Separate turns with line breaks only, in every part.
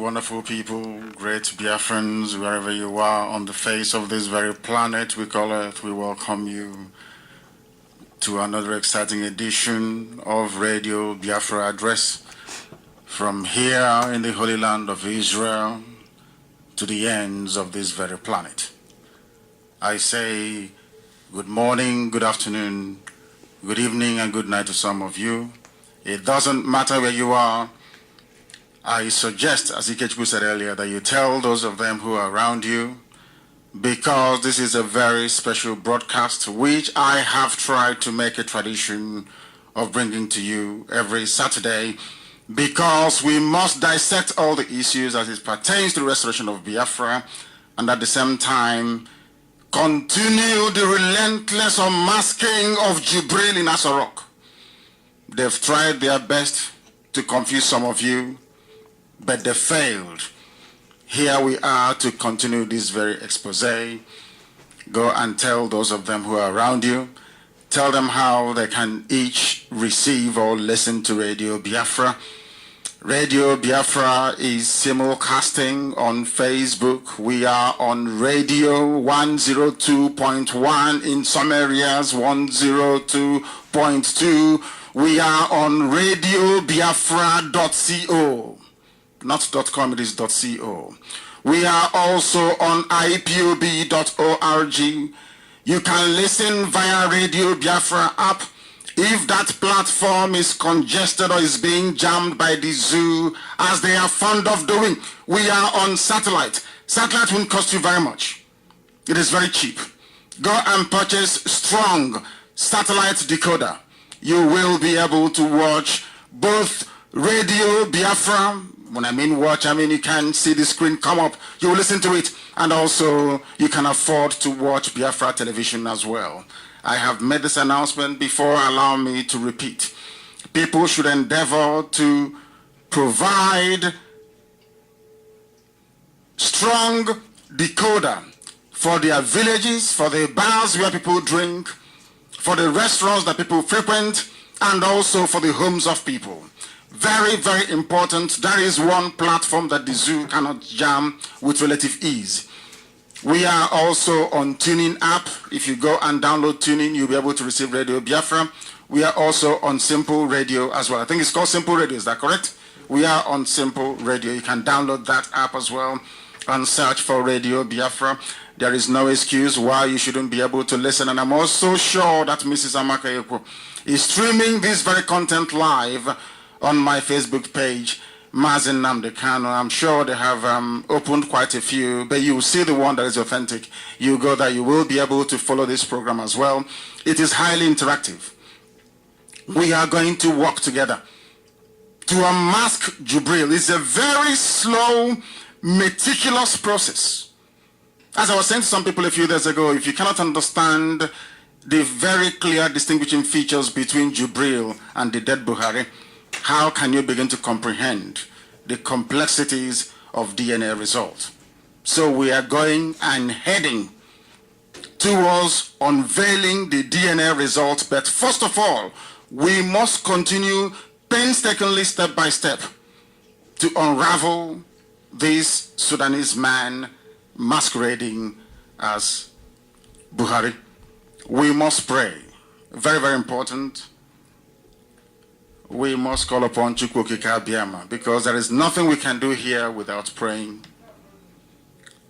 wonderful people, great Biafrans, wherever you are on the face of this very planet, we call it, we welcome you to another exciting edition of Radio Biafra Address from here in the Holy Land of Israel to the ends of this very planet. I say good morning, good afternoon, good evening, and good night to some of you. It doesn't matter where you are. I suggest, as Ikechukwu said earlier, that you tell those of them who are around you, because this is a very special broadcast which I have tried to make a tradition of bringing to you every Saturday, because we must dissect all the issues as it pertains to the restoration of Biafra, and at the same time continue the relentless unmasking of Jibril in Asorok. They've tried their best to confuse some of you, but they failed. Here we are to continue this very expose. Go and tell those of them who are around you, tell them how they can each receive or listen to Radio Biafra. Radio Biafra is simulcasting on Facebook. We are on Radio 102.1 in some areas, 102.2. We are on radiobiafra.co. Not .com, it is .co. We are also on ipob.org. You can listen via Radio Biafra app. If that platform is congested or is being jammed by the zoo, as they are fond of doing, we are on satellite. Satellite won't cost you very much. It is very cheap. Go and purchase Strong satellite decoder. You will be able to watch both Radio Biafra. When I mean watch, I mean you can see the screen come up. You will listen to it, and also you can afford to watch Biafra television as well. I have made this announcement before. Allow me to repeat. People should endeavor to provide Strong decoder for their villages, for the bars where people drink, for the restaurants that people frequent, and also for the homes of people. Very, very important. That is one platform that the zoo cannot jam with relative ease. We are also on TuneIn app. If you go and download TuneIn, you'll be able to receive Radio Biafra. We are also on Simple Radio as well. I think it's called Simple Radio, is that correct? We are on Simple Radio. You can download that app as well and search for Radio Biafra. There is no excuse why you shouldn't be able to listen. And I'm also sure that Mrs. Amaka Ekwo is streaming this very content live on my Facebook page, Nnamdi Kanu. I'm sure they have opened quite a few, but you will see the one that is authentic. You go there, you will be able to follow this program as well. It is highly interactive. We are going to work together to unmask Jibril. It's a very slow, meticulous process. As I was saying to some people a few days ago, if you cannot understand the very clear distinguishing features between Jibril and the dead Buhari, how can you begin to comprehend the complexities of DNA results? So we are going and heading towards unveiling the DNA results. But first of all, we must continue painstakingly, step by step, to unravel this Sudanese man masquerading as Buhari. We must pray. Very, very important. We must call upon Chukwu Okike Abiama, because there is nothing we can do here without praying.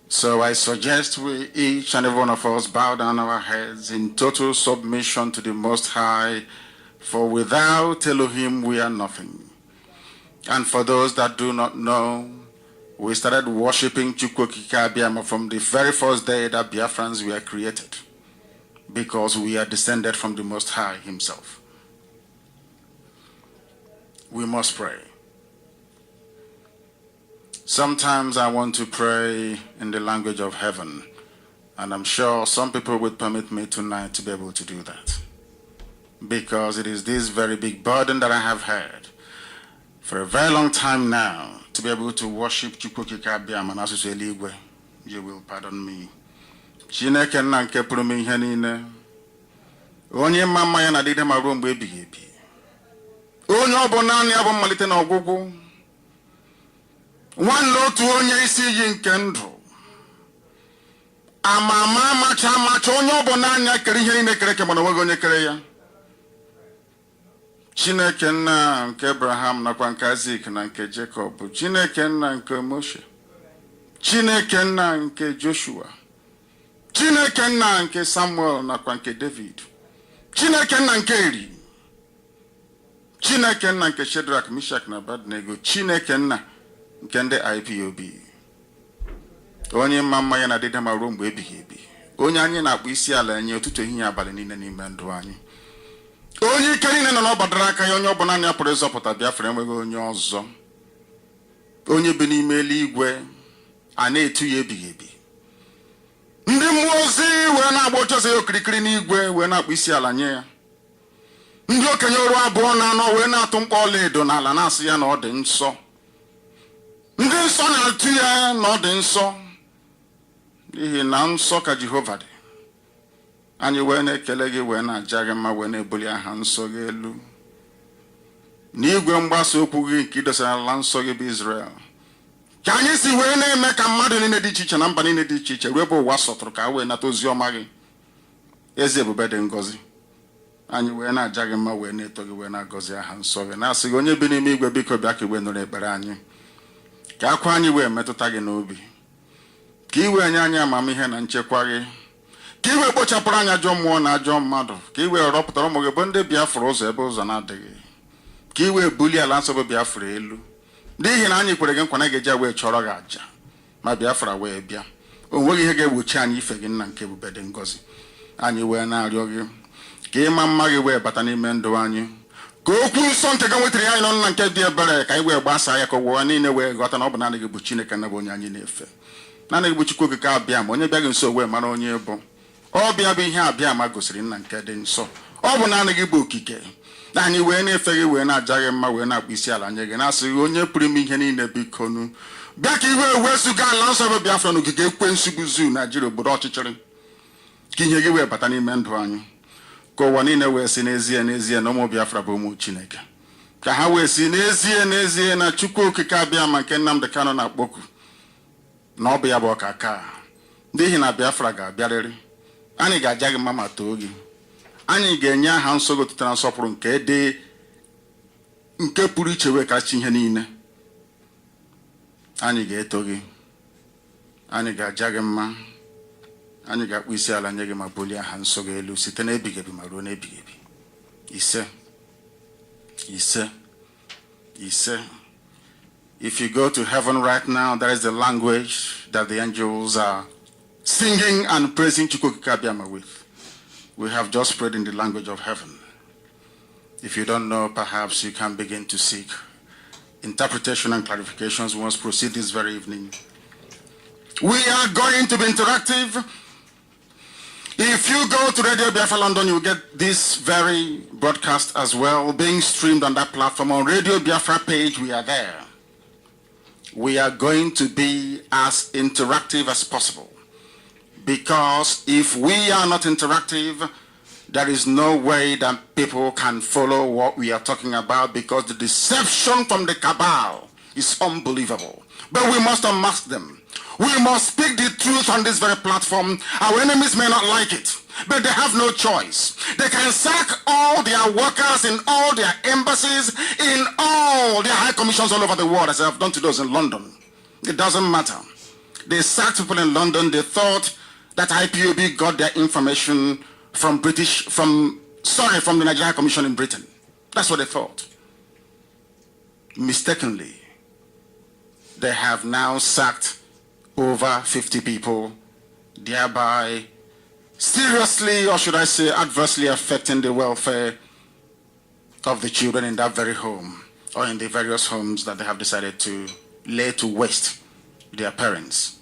So I suggest we, each and every one of us, bow down our heads in total submission to the Most High, for without Elohim we are nothing. And for those that do not know, we started worshiping Chukwu Okike Abiama from the very first day that Biafrans were created, because we are descended from the Most High himself. We must pray. Sometimes I want to pray in the language of heaven, and I'm sure some people would permit me tonight to be able to do that, because it is this very big burden that I have had for a very long time now, to be able to worship Chukwu Okike Abiama and Asusu Eligwe. You will pardon me. Chineke nna nke pụrụ m ihe niile, onye mama ya na dide ma ruo mgbe ebighị ebi, onye ọ bụ naanị ya bụ mmalite na ọgwụgwụ, One lot to onye isi yi nke ndụ. Amama macha onye ọbụna kere ihe niile kere ke mana onweghị onye kere ya. Chineke nna nke Abraham nakwa nke Isaac na nke Jacob, Chineke nna nke Moshe, Chineke nna nke Joshua, Chineke nna nke Samuel nakwa nke David, Chineke nna nke Eri, Chineke nna nke Shadrach, Meshach na Abednego, Chineke nna nke ndị IPOB. Onye mma ya na dịda ma ruo mgbe ebighị ebi. Onye anyị na-akpọ isi ala nye ụtụtụ ehihie abalị niile n'ime ndụ anyị. Onye ike niile nọ n'ọbadara aka ya, onye ọbụla na ya pụrụ ịzọpụta Biafra enweghị onye ọzọ. Onye bi n'ime eluigwe a na-etu ya ebighị ebi. Ndị mmụọ ozi wee na-agba oche ya okirikiri n'igwe wee na-akpọ isi ala nye ya. Ndị okenye ọrụ abụọ na-anọ wee na-atụ mkpọ ọlaedo n'ala na-asị ya na ọ dị nsọ. Ndị nsọ na-atụ ya na ọ dị nsọ n'ihi na nsọ ka Jehova dị. Anyị wee na-ekele gị wee na-aja gị mma wee na-ebuli aha nsọ gị elu n'igwe mgbasa okwu gị nke idosara ala nsọ gị bụ Israel. Ka anyị si wee na-eme ka mmadụ niile dị iche iche na mba niile dị iche iche ruo ebe ụwa sọtụrụ ka wee nata ozi ọma gị. Eze ebube dị ngọzi. Anyị wee na-aja gị mma wee na-eto gị wee na-agọzi aha nsọ gị na-asị gị onye bi n'ime igwe biko bịa ka iwe nụrụ ekpere anyị. Ka akwa anyị wee metụta gị n'obi. Ka iwe nye anyị amamihe na nchekwa gị. Ka iwe kpochapụrụ anyị ajọ mmụọ na ajọ mmadụ. Ka iwe rọpụtara ụmụ gị bụ ndị Biafra ụzọ ebe ụzọ na-adịghị. Ka iwe bulie ala nsọ bụ Biafra elu. N'ihi na anyị kwere gị nkwa na ga-eji wee chọrọ gị aja ma Biafra wee bịa. O nweghị ihe ga-egbochi anyị ife gị nna nke ebube dị ngọzi. Anyị wee na-arịọ gị ka ịma mma gị wee bata n'ime ndụ anyị. Ka okwu nsọ nke gị nwetara anyị nọ nna nke dị ebere ka anyị wee gbasaa ya ka ụwa niile wee ghọta na ọ bụ naanị gị bụ Chineke na bụ onye anyị na-efe. Naanị gị bụ Chukwu okike abịa ma onye bịaghị nso wee mara onye bụ. Ọ bịa bụ ihe abịa ma gosiri nna nke dị nsọ. Ọ bụ naanị gị bụ okike. Na anyị wee na-efe gị wee na-aja gị mma wee na-akpụ isi ala nye gị na-asị gị onye pụrụ ime ihe niile bikonu bịa ka iwe wezụga ala nsọ bụ Biafra n'ogige ekwensu bụ zoo Naijiria obodo ọchịchịrị. Ka ihe gị wee bata n'ime ndụ anyị. Ka ụwa niile wee si n'ezie n'ezie na ụmụ Biafra bụ ụmụ Chineke. Ka ha wee si n'ezie n'ezie na Chukwu okike abịa ma nke Nnamdi Kanu na-akpọku na ọ bụ ya bụ ọka aka. N'ihi na Biafra ga-abịarịrị. Anyị ga-aja gị mma ma too gị. Anyị ga-enye aha nsọ gị otuto na nsọpụrụ nke dị nke pụrụ iche wee kacha ihe niile. Anyị ga-eto gị. Anyị ga-aja gị mma. Anyị ga-akpụ isi ala nye gị ma bulie aha nsọ gị elu site n'ebighị ebi ma ruo n'ebighị ebi. Ise. Ise. Ise. If you go to heaven right now, there is the language that the angels are singing and praising Chukwukabiyama with. We have just prayed in the language of heaven. If you don't know, perhaps you can begin to seek interpretation and clarifications. We must proceed this very evening. We are going to be interactive. If you go to Radio Biafra London, you will get this very broadcast as well, being streamed on that platform. On Radio Biafra page, we are there. We are going to be as interactive as possible. Because if we are not interactive, there is no way that people can follow what we are talking about, because the deception from the cabal is unbelievable. But we must unmask them. We must speak the truth on this very platform. Our enemies may not like it, but they have no choice. They can sack all their workers in all their embassies, in all their high commissions all over the world, as they have done to those in London. It doesn't matter. They sacked people in London. They thought that IPOB got their information from the Nigeria High Commission in Britain. That's what they thought. Mistakenly, they have now sacked over 50 people, thereby seriously, or should I say adversely, affecting the welfare of the children in that very home, or in the various homes that they have decided to lay to waste their parents.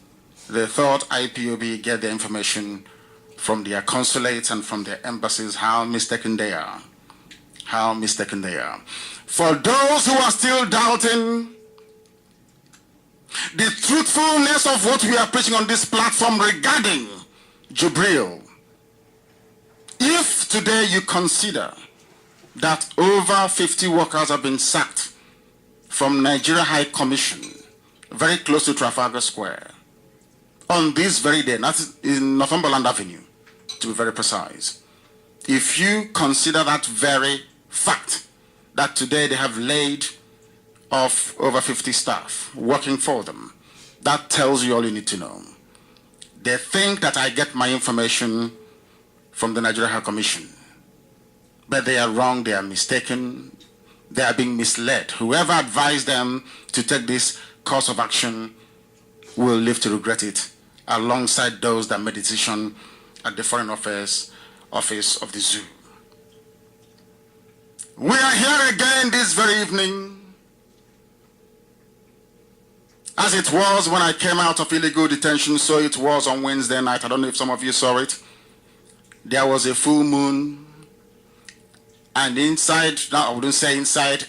They thought IPOB get their information from their consulates and from their embassies. How mistaken they are. How mistaken they are. For those who are still doubting the truthfulness of what we are preaching on this platform regarding Jubril, if today you consider that over 50 workers have been sacked from Nigeria High Commission very close to Trafalgar Square, on this very day, not in Northumberland Avenue, to be very precise. If you consider that very fact, that today they have laid off over 50 staff working for them, that tells you all you need to know. They think that I get my information from the Nigeria High Commission, but they are wrong, they are mistaken, they are being misled. Whoever advised them to take this course of action will live to regret it, alongside those that made the decision at the Foreign Affairs Office of the Zoo. We are here again this very evening, as it was when I came out of illegal detention, so it was on Wednesday night. I don't know if some of you saw it. There was a full moon, and inside, no, I wouldn't say inside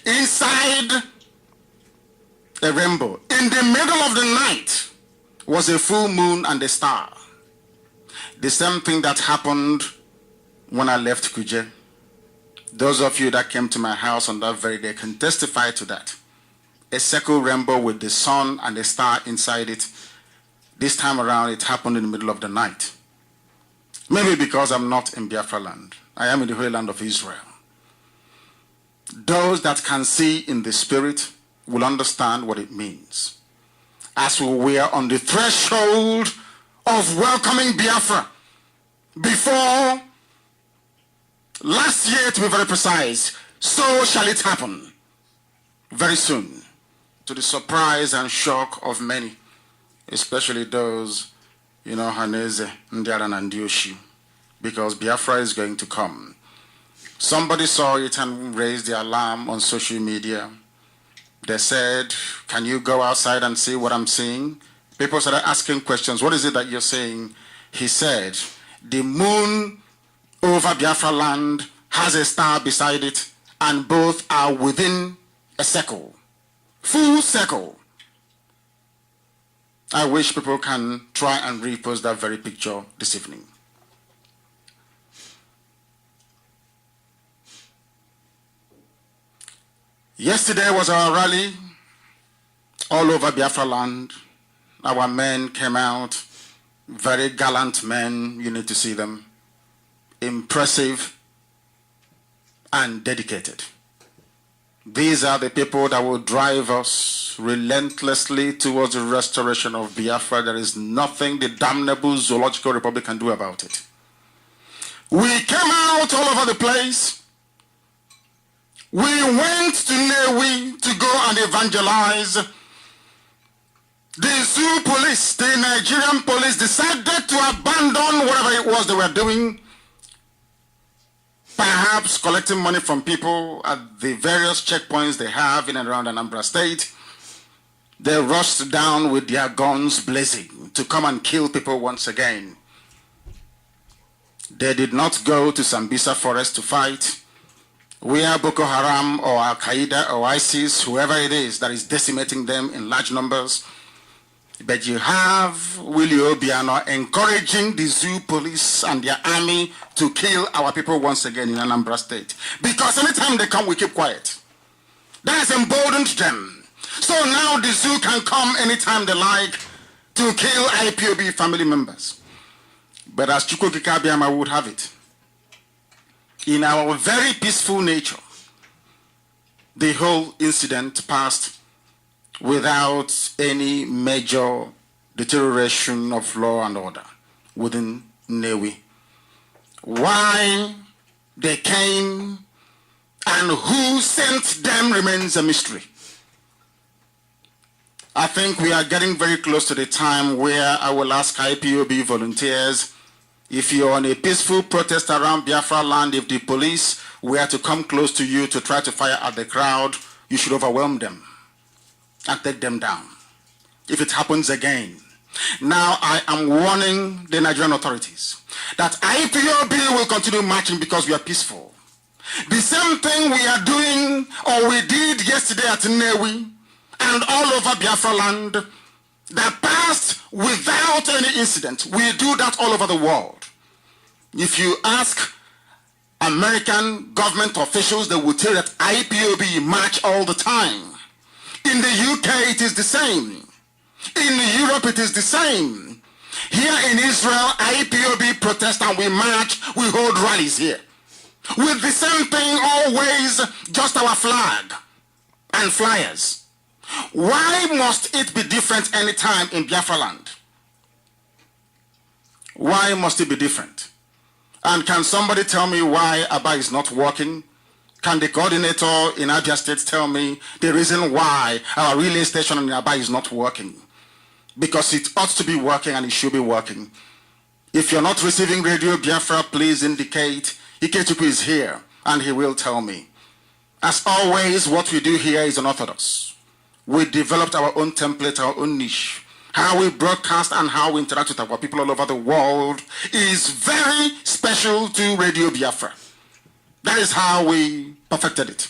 a rainbow, in the middle of the night, was a full moon and a star. The same thing that happened when I left Kuje. Those of you that came to my house on that very day can testify to that. A circle rainbow with the sun and a star inside it. This time around, it happened in the middle of the night. Maybe because I'm not in Biafra land. I am in the Holy Land of Israel. Those that can see in the spirit will understand what it means. As we were on the threshold of welcoming Biafra, before last year, to be very precise, so shall it happen very soon, to the surprise and shock of many, especially those, Haneze, Ndiara, and Dioshi, because Biafra is going to come. Somebody saw it and raised the alarm on social media. They said, can you go outside and see what I'm seeing? People started asking questions. What is it that you're seeing? He said, the moon over Biafra land has a star beside it, and both are within a circle. Full circle. I wish people can try and repost that very picture this evening. Yesterday was our rally all over Biafra land. Our men came out, very gallant men, you need to see them, impressive and dedicated. These are the people that will drive us relentlessly towards the restoration of Biafra. There is nothing the damnable Zoological Republic can do about it. We came out all over the place. We went to Nnewi to go and evangelize. The zoo police, the Nigerian police, decided to abandon whatever it was they were doing, perhaps collecting money from people at the various checkpoints they have in and around Anambra State. They rushed down with their guns blazing to come and kill people once again. They did not go to Sambisa Forest to fight. We are Boko Haram or Al-Qaeda or ISIS, whoever it is that is decimating them in large numbers. But you have Willie Obiano encouraging the zoo police and their army to kill our people once again in Anambra State. Because anytime they come, we keep quiet. That has emboldened them. So now the zoo can come anytime they like to kill IPOB family members. But as Chukwuka Abiyama would have it, in our very peaceful nature, the whole incident passed without any major deterioration of law and order within Nnewi. Why they came and who sent them remains a mystery. I think we are getting very close to the time where I will ask IPOB volunteers, if you're on a peaceful protest around Biafra land, if the police were to come close to you to try to fire at the crowd, you should overwhelm them and take them down. If it happens again. Now I am warning the Nigerian authorities that IPOB will continue marching because we are peaceful. The same thing we are doing or we did yesterday at Nnewi and all over Biafra land that passed without any incident. We do that all over the world. If you ask American government officials, they will tell you that IPOB march all the time. In the UK, it is the same. In Europe, it is the same. Here in Israel, IPOB protest and we march, we hold rallies here. With the same thing always, just our flag and flyers. Why must it be different anytime in Biafra land? Why must it be different? And can somebody tell me why Aba is not working? Can the coordinator in Abia State tell me the reason why our relay station in Aba is not working? Because it ought to be working and it should be working. If you're not receiving Radio Biafra, please indicate. Ikechukwu is here and he will tell me. As always, what we do here is unorthodox. We developed our own template, our own niche. How we broadcast and how we interact with our people all over the world is very special to Radio Biafra. That is how we perfected it.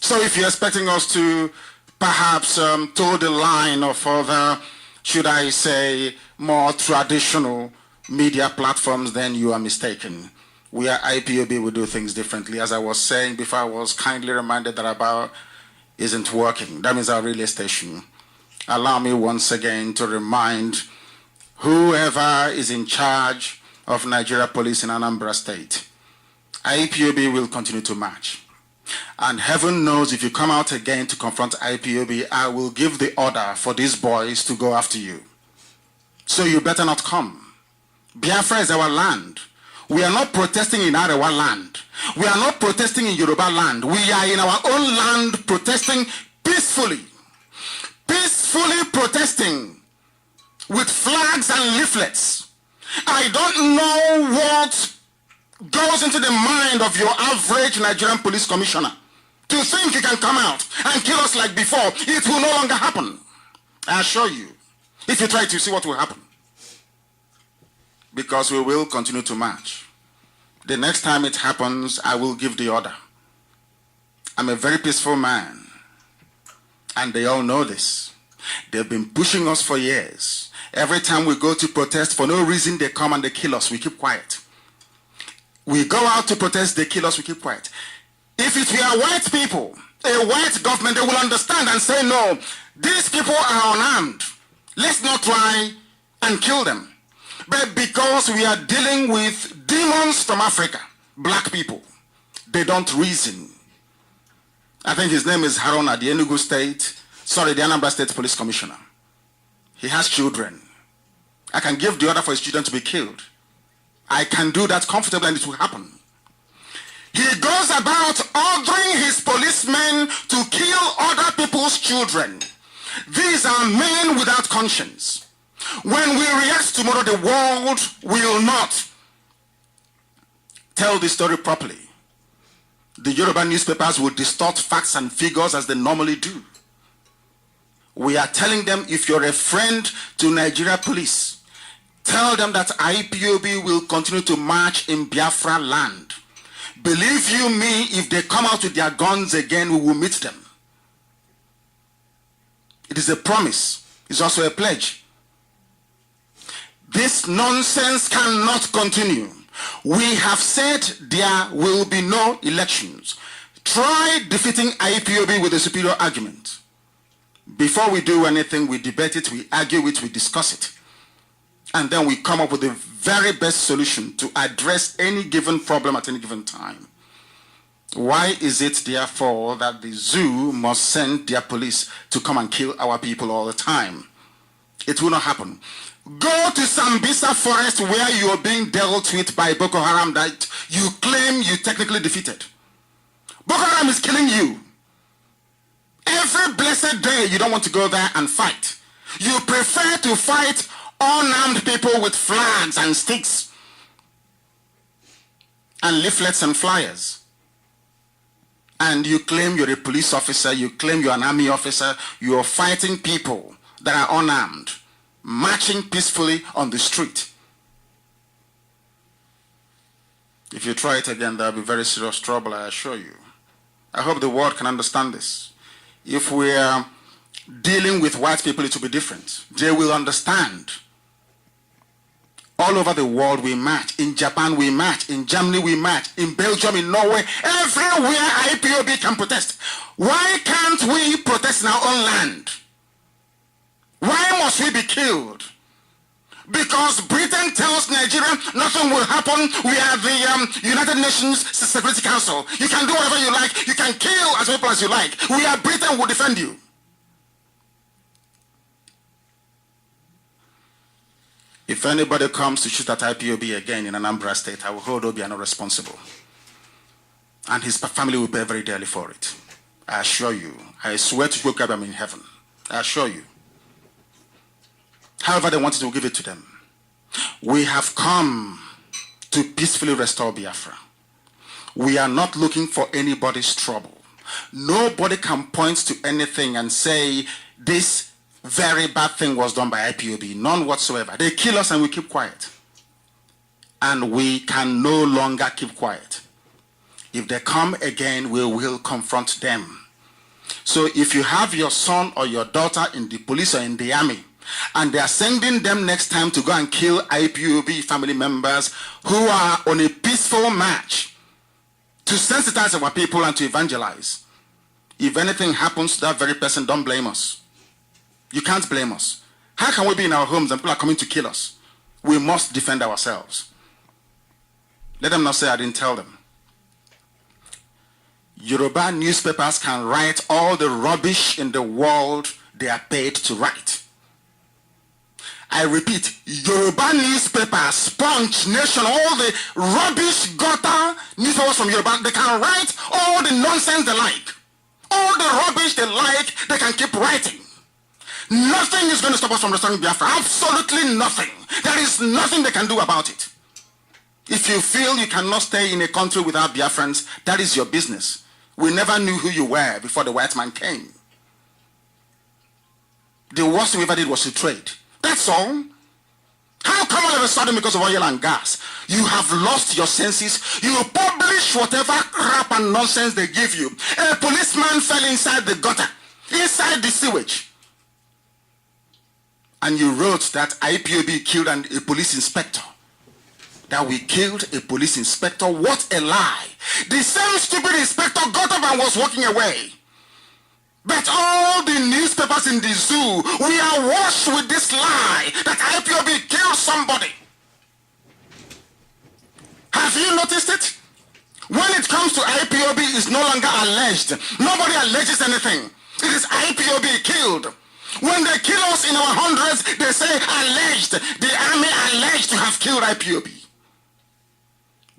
So if you're expecting us to perhaps toe the line of other, should I say, more traditional media platforms, then you are mistaken. We are IPOB, we do things differently. As I was saying before, I was kindly reminded that Aba isn't working. That means our relay station. Allow me once again to remind whoever is in charge of Nigeria Police in Anambra State, IPOB will continue to march. And heaven knows if you come out again to confront IPOB, I will give the order for these boys to go after you. So you better not come. Biafra is our land. We are not protesting in Arewa land. We are not protesting in Yoruba land. We are in our own land protesting peacefully. Peacefully protesting with flags and leaflets. I don't know what goes into the mind of your average Nigerian police commissioner to think you can come out and kill us like before. It will no longer happen. I assure you. If you try to see what will happen. Because we will continue to march. The next time it happens, I will give the order. I'm a very peaceful man. And they all know this. They've been pushing us for years. Every time we go to protest, for no reason, they come and they kill us. We keep quiet. We go out to protest, they kill us, we keep quiet. If it were white people, a white government, they will understand and say, no, these people are unarmed. Let's not try and kill them. But because we are dealing with demons from Africa, black people, they don't reason. I think his name is Haruna, the Enugu State, the Anambra State Police Commissioner. He has children. I can give the order for his children to be killed. I can do that comfortably and it will happen. He goes about ordering his policemen to kill other people's children. These are men without conscience. When we react tomorrow, the world will not tell the story properly. The Yoruba newspapers will distort facts and figures as they normally do. We are telling them, if you're a friend to Nigeria Police, tell them that IPOB will continue to march in Biafra land. Believe you me, if they come out with their guns again, we will meet them. It is a promise. It's also a pledge. This nonsense cannot continue. We have said there will be no elections. Try defeating IPOB with a superior argument. Before we do anything, we debate it, we argue it, we discuss it. And then we come up with the very best solution to address any given problem at any given time. Why is it, therefore, that the zoo must send their police to come and kill our people all the time? It will not happen. Go to Sambisa forest where you are being dealt with by Boko Haram that you claim you technically defeated. Boko Haram is killing you. Every blessed day you don't want to go there and fight. You prefer to fight unarmed people with flags and sticks and leaflets and flyers. And you claim you're a police officer, you claim you're an army officer, you're fighting people that are unarmed, marching peacefully on the street. If you try it again, there'll be very serious trouble, I assure you. I hope the world can understand this. If we're dealing with white people, it will be different. They will understand. All over the world we march. In Japan we march. In Germany we march. In Belgium, in Norway, everywhere IPOB can protest. Why can't we protest in our own land? Why must we be killed? Because Britain tells Nigeria nothing will happen. We are the United Nations Security Council. You can do whatever you like. You can kill as many people as you like. We are Britain, will defend you. If anybody comes to shoot at IPOB again in Anambra State, I will hold Obiano responsible. And his family will pay very dearly for it. I assure you. I swear to God I'm in heaven. I assure you. However they wanted to give it to them. We have come to peacefully restore Biafra. We are not looking for anybody's trouble. Nobody can point to anything and say this very bad thing was done by IPOB. None whatsoever. They kill us and we keep quiet. And we can no longer keep quiet. If they come again, we will confront them. So if you have your son or your daughter in the police or in the army, and they are sending them next time to go and kill IPOB family members who are on a peaceful march to sensitize our people and to evangelize, if anything happens to that very person, don't blame us. You can't blame us. How can we be in our homes and people are coming to kill us? We must defend ourselves. Let them not say I didn't tell them. Yoruba newspapers can write all the rubbish in the world they are paid to write. I repeat, Yoruba newspapers, Punch, Nation, all the rubbish gutter newspapers from Yoruba, they can write all the nonsense they like. All the rubbish they like, they can keep writing. Nothing is going to stop us from restoring Biafra. Absolutely nothing. There is nothing they can do about it. If you feel you cannot stay in a country without Biafrans, that is your business. We never knew who you were before the white man came. The worst we ever did was to trade. That's all. How come all of a sudden, because of oil and gas, you have lost your senses? You publish whatever crap and nonsense they give you. A policeman fell inside the gutter, inside the sewage. And you wrote that IPOB killed a police inspector. That we killed a police inspector. What a lie. The same stupid inspector got up and was walking away. But all the newspapers in the zoo, we are washed with this lie that IPOB killed somebody. Have you noticed it? When it comes to IPOB, it's no longer alleged. Nobody alleges anything. It is IPOB killed. When they kill us in our hundreds, they say alleged. The army alleged to have killed IPOB.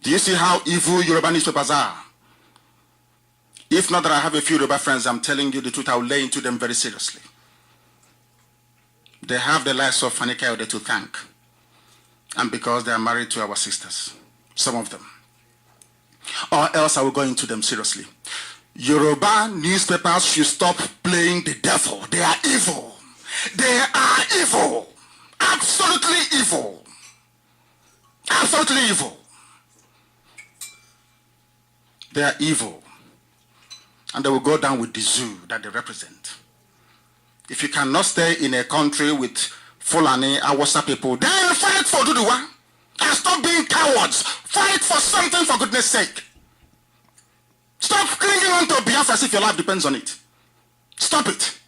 Do you see how evil Yoruba newspapers are? If not that I have a few Yoruba friends, I'm telling you the truth, I will lay into them very seriously. They have the lives of Fanny Kayode to thank. And because they are married to our sisters, some of them. Or else I will go into them seriously. Yoruba newspapers should stop playing the devil. They are evil. They are evil. Absolutely evil. Absolutely evil. They are evil. And they will go down with the zoo that they represent. If you cannot stay in a country with Fulani, Awasa people, then fight for Duduwa. And stop being cowards. Fight for something, for goodness sake. Stop clinging on to Biafra as if your life depends on it. Stop it.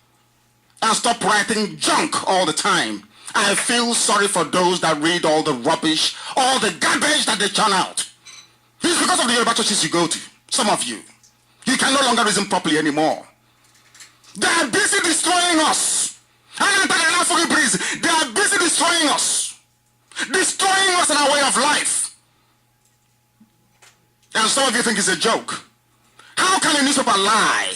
And stop writing junk all the time. I feel sorry for those that read all the rubbish, all the garbage that they churn out. It's because of the Yoruba churches you go to. Some of you. You can no longer reason properly anymore. They are busy destroying us. They are busy destroying us. Destroying us in our way of life. And some of you think it's a joke. How can a newspaper lie?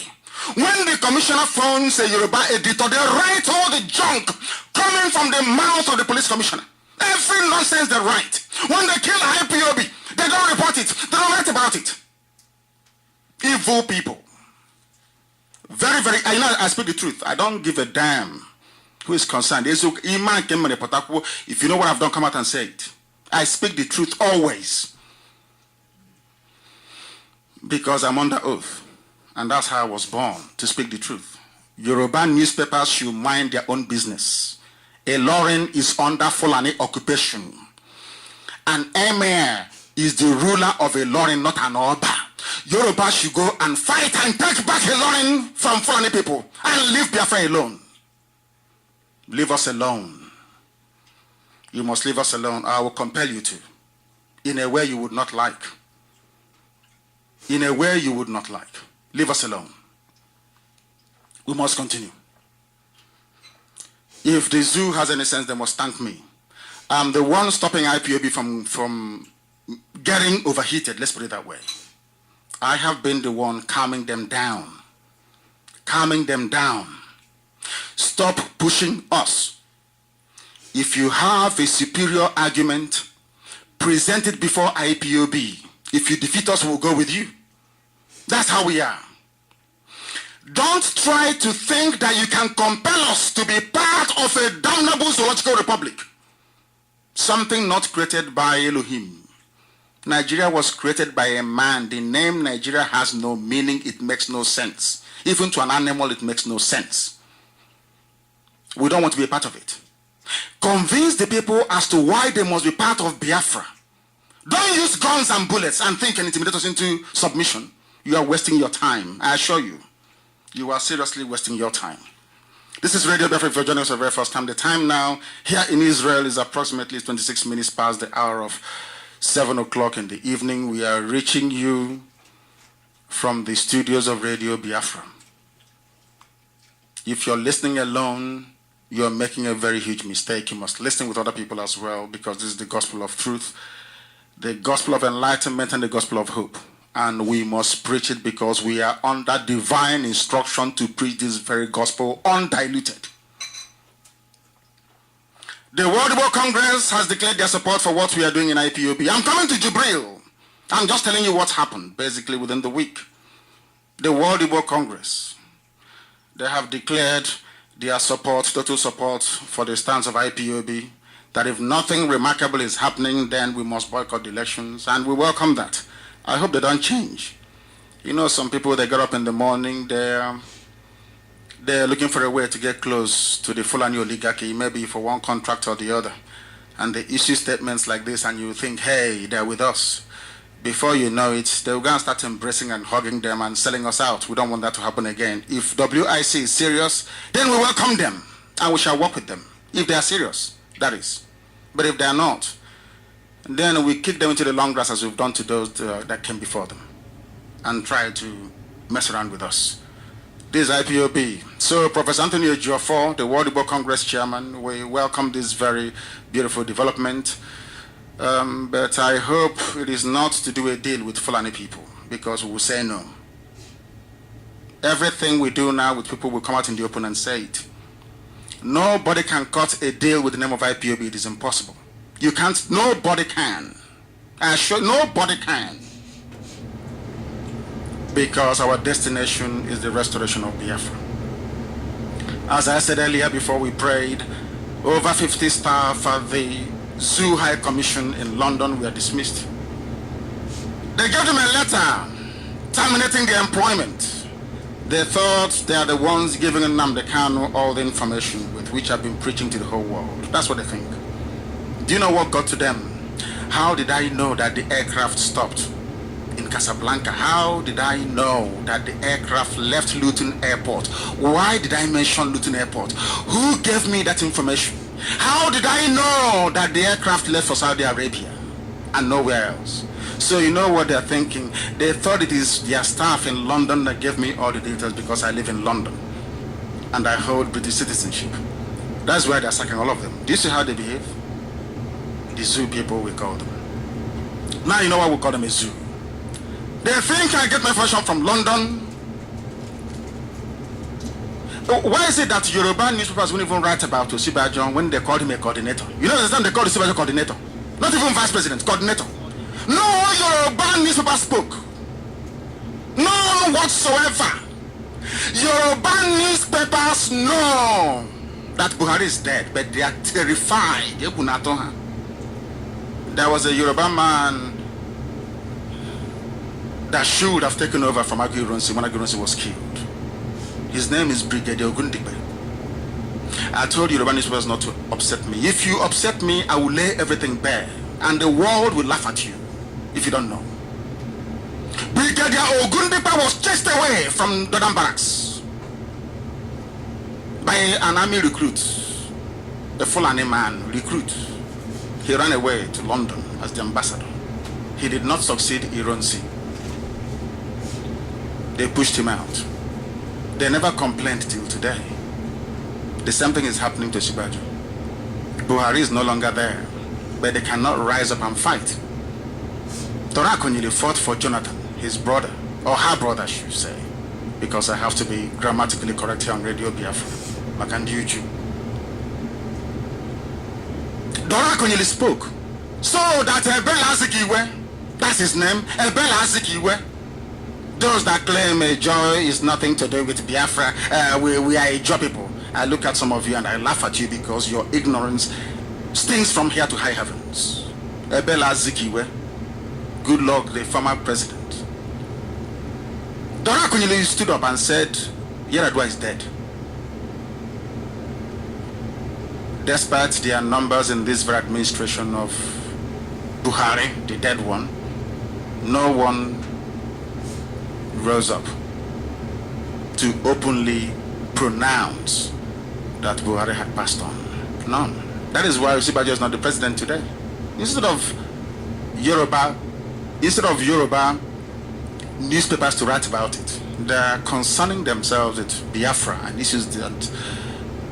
When the commissioner phones a Yoruba editor, they write all the junk coming from the mouth of the police commissioner. Every nonsense they write. When they kill IPOB, they don't report it. They don't write about it. Evil people. Very, very, I speak the truth. I don't give a damn who is concerned. If you know what I've done, come out and say it. I speak the truth always. Because I'm under oath. And that's how I was born, to speak the truth. Yoruba newspapers should mind their own business. Ilorin is under Fulani occupation. An emir is the ruler of Ilorin, not an Oba. Yoruba should go and fight and take back Ilorin from Fulani people and leave Biafra alone. Leave us alone. You must leave us alone. I will compel you to. In a way you would not like. In a way you would not like. Leave us alone. We must continue. If the zoo has any sense, they must thank me. I'm the one stopping IPOB from getting overheated, let's put it that way. I have been the one calming them down. Calming them down. Stop pushing us. If you have a superior argument, present it before IPOB. If you defeat us, we'll go with you. That's how we are. Don't try to think that you can compel us to be part of a damnable zoological republic. Something not created by Elohim. Nigeria was created by a man. The name Nigeria has no meaning. It makes no sense. Even to an animal, it makes no sense. We don't want to be a part of it. Convince the people as to why they must be part of Biafra. Don't use guns and bullets and think and intimidate us into submission. You are wasting your time. I assure you. You are seriously wasting your time. This is Radio Biafra. If you're joining us for the very first time, the time now here in Israel is approximately 26 minutes past the hour of 7 o'clock in the evening. We are reaching you from the studios of Radio Biafra. If you're listening alone, you're making a very huge mistake. You must listen with other people as well, because this is the gospel of truth, the gospel of enlightenment, and the gospel of hope. And we must preach it because we are under divine instruction to preach this very gospel undiluted. The World War Congress has declared their support for what we are doing in IPOB. I'm coming to Jibril. I'm just telling you what's happened basically within the week. The World War Congress, they have declared their support, total support for the stance of IPOB, that if nothing remarkable is happening, then we must boycott the elections, and we welcome that. I hope they don't change. You know, some people, they get up in the morning, they're looking for a way to get close to the Fulani oligarchy, maybe for one contract or the other. And they issue statements like this, and you think, hey, they're with us. Before you know it, they're going to start embracing and hugging them and selling us out. We don't want that to happen again. If WIC is serious, then we welcome them, and we shall work with them. If they are serious, that is. But if they are not, then we kick them into the long grass as we've done to those that came before them, and try to mess around with us. This is IPOB. So Professor Anthony Ejiofor, the World War Congress chairman, we welcome this very beautiful development. But I hope it is not to do a deal with Fulani people, because we will say no. Everything we do now with people will come out in the open and say it. Nobody can cut a deal with the name of IPOB. It is impossible. You can't. Nobody can. Nobody can. Because our destination is the restoration of Biafra. As I said earlier before we prayed, over 50 staff at the Zoo High Commission in London were dismissed. They gave them a letter terminating their employment. They thought they are the ones giving Nnamdi Kanu all the information with which I've been preaching to the whole world. That's what they think. Do you know what got to them? How did I know that the aircraft stopped in Casablanca? How did I know that the aircraft left Luton Airport? Why did I mention Luton Airport? Who gave me that information? How did I know that the aircraft left for Saudi Arabia and nowhere else? So you know what they're thinking? They thought it is their staff in London that gave me all the details because I live in London and I hold British citizenship. That's why they're sacking all of them. Do you see how they behave? The zoo people, we call them. Now you know why we call them a zoo. They think I get my information from London. Why is it that Yoruba newspapers won't even write about Osibajo when they called him a coordinator? You know, the time they called Osibajo coordinator. Not even vice president, coordinator. No Yoruba newspaper spoke. None whatsoever. Yoruba newspapers know that Buhari is dead, but they are terrified. There was a Yoruba man that should have taken over from Aguiyi when Aguiyi was killed. His name is Brigadier Ogundigbe. I told Yoruba newspapers not to upset me. If you upset me, I will lay everything bare, and the world will laugh at you if you don't know. Brigadier Ogundigbe was chased away from Dodan Barracks by an army recruit a Fulani man, recruit. He ran away to London as the ambassador. He did not succeed in Ironsi. They pushed him out. They never complained till today. The same thing is happening to Shibaju. Buhari is no longer there, but they cannot rise up and fight. Dora Akunyili fought for Jonathan, his brother, or her brother, I should say, because I have to be grammatically correct here on Radio Biafra. Makandiuju. Dora Akunyili spoke so that Ebel Azikiwe, that's his name, Ebel Azikiwe, those that claim a joy is nothing to do with Biafra, we are a joy people. I look at some of you and I laugh at you because your ignorance stings from here to high heavens. Ebel Azikiwe, good luck, the former president. Dora Akunyili stood up and said, Yaradua is dead. Despite their numbers in this very administration of Buhari, the dead one, no one rose up to openly pronounce that Buhari had passed on. None. That is why Sibajo is not the president today. Instead of Yoruba newspapers to write about it, they are concerning themselves with Biafra and issues that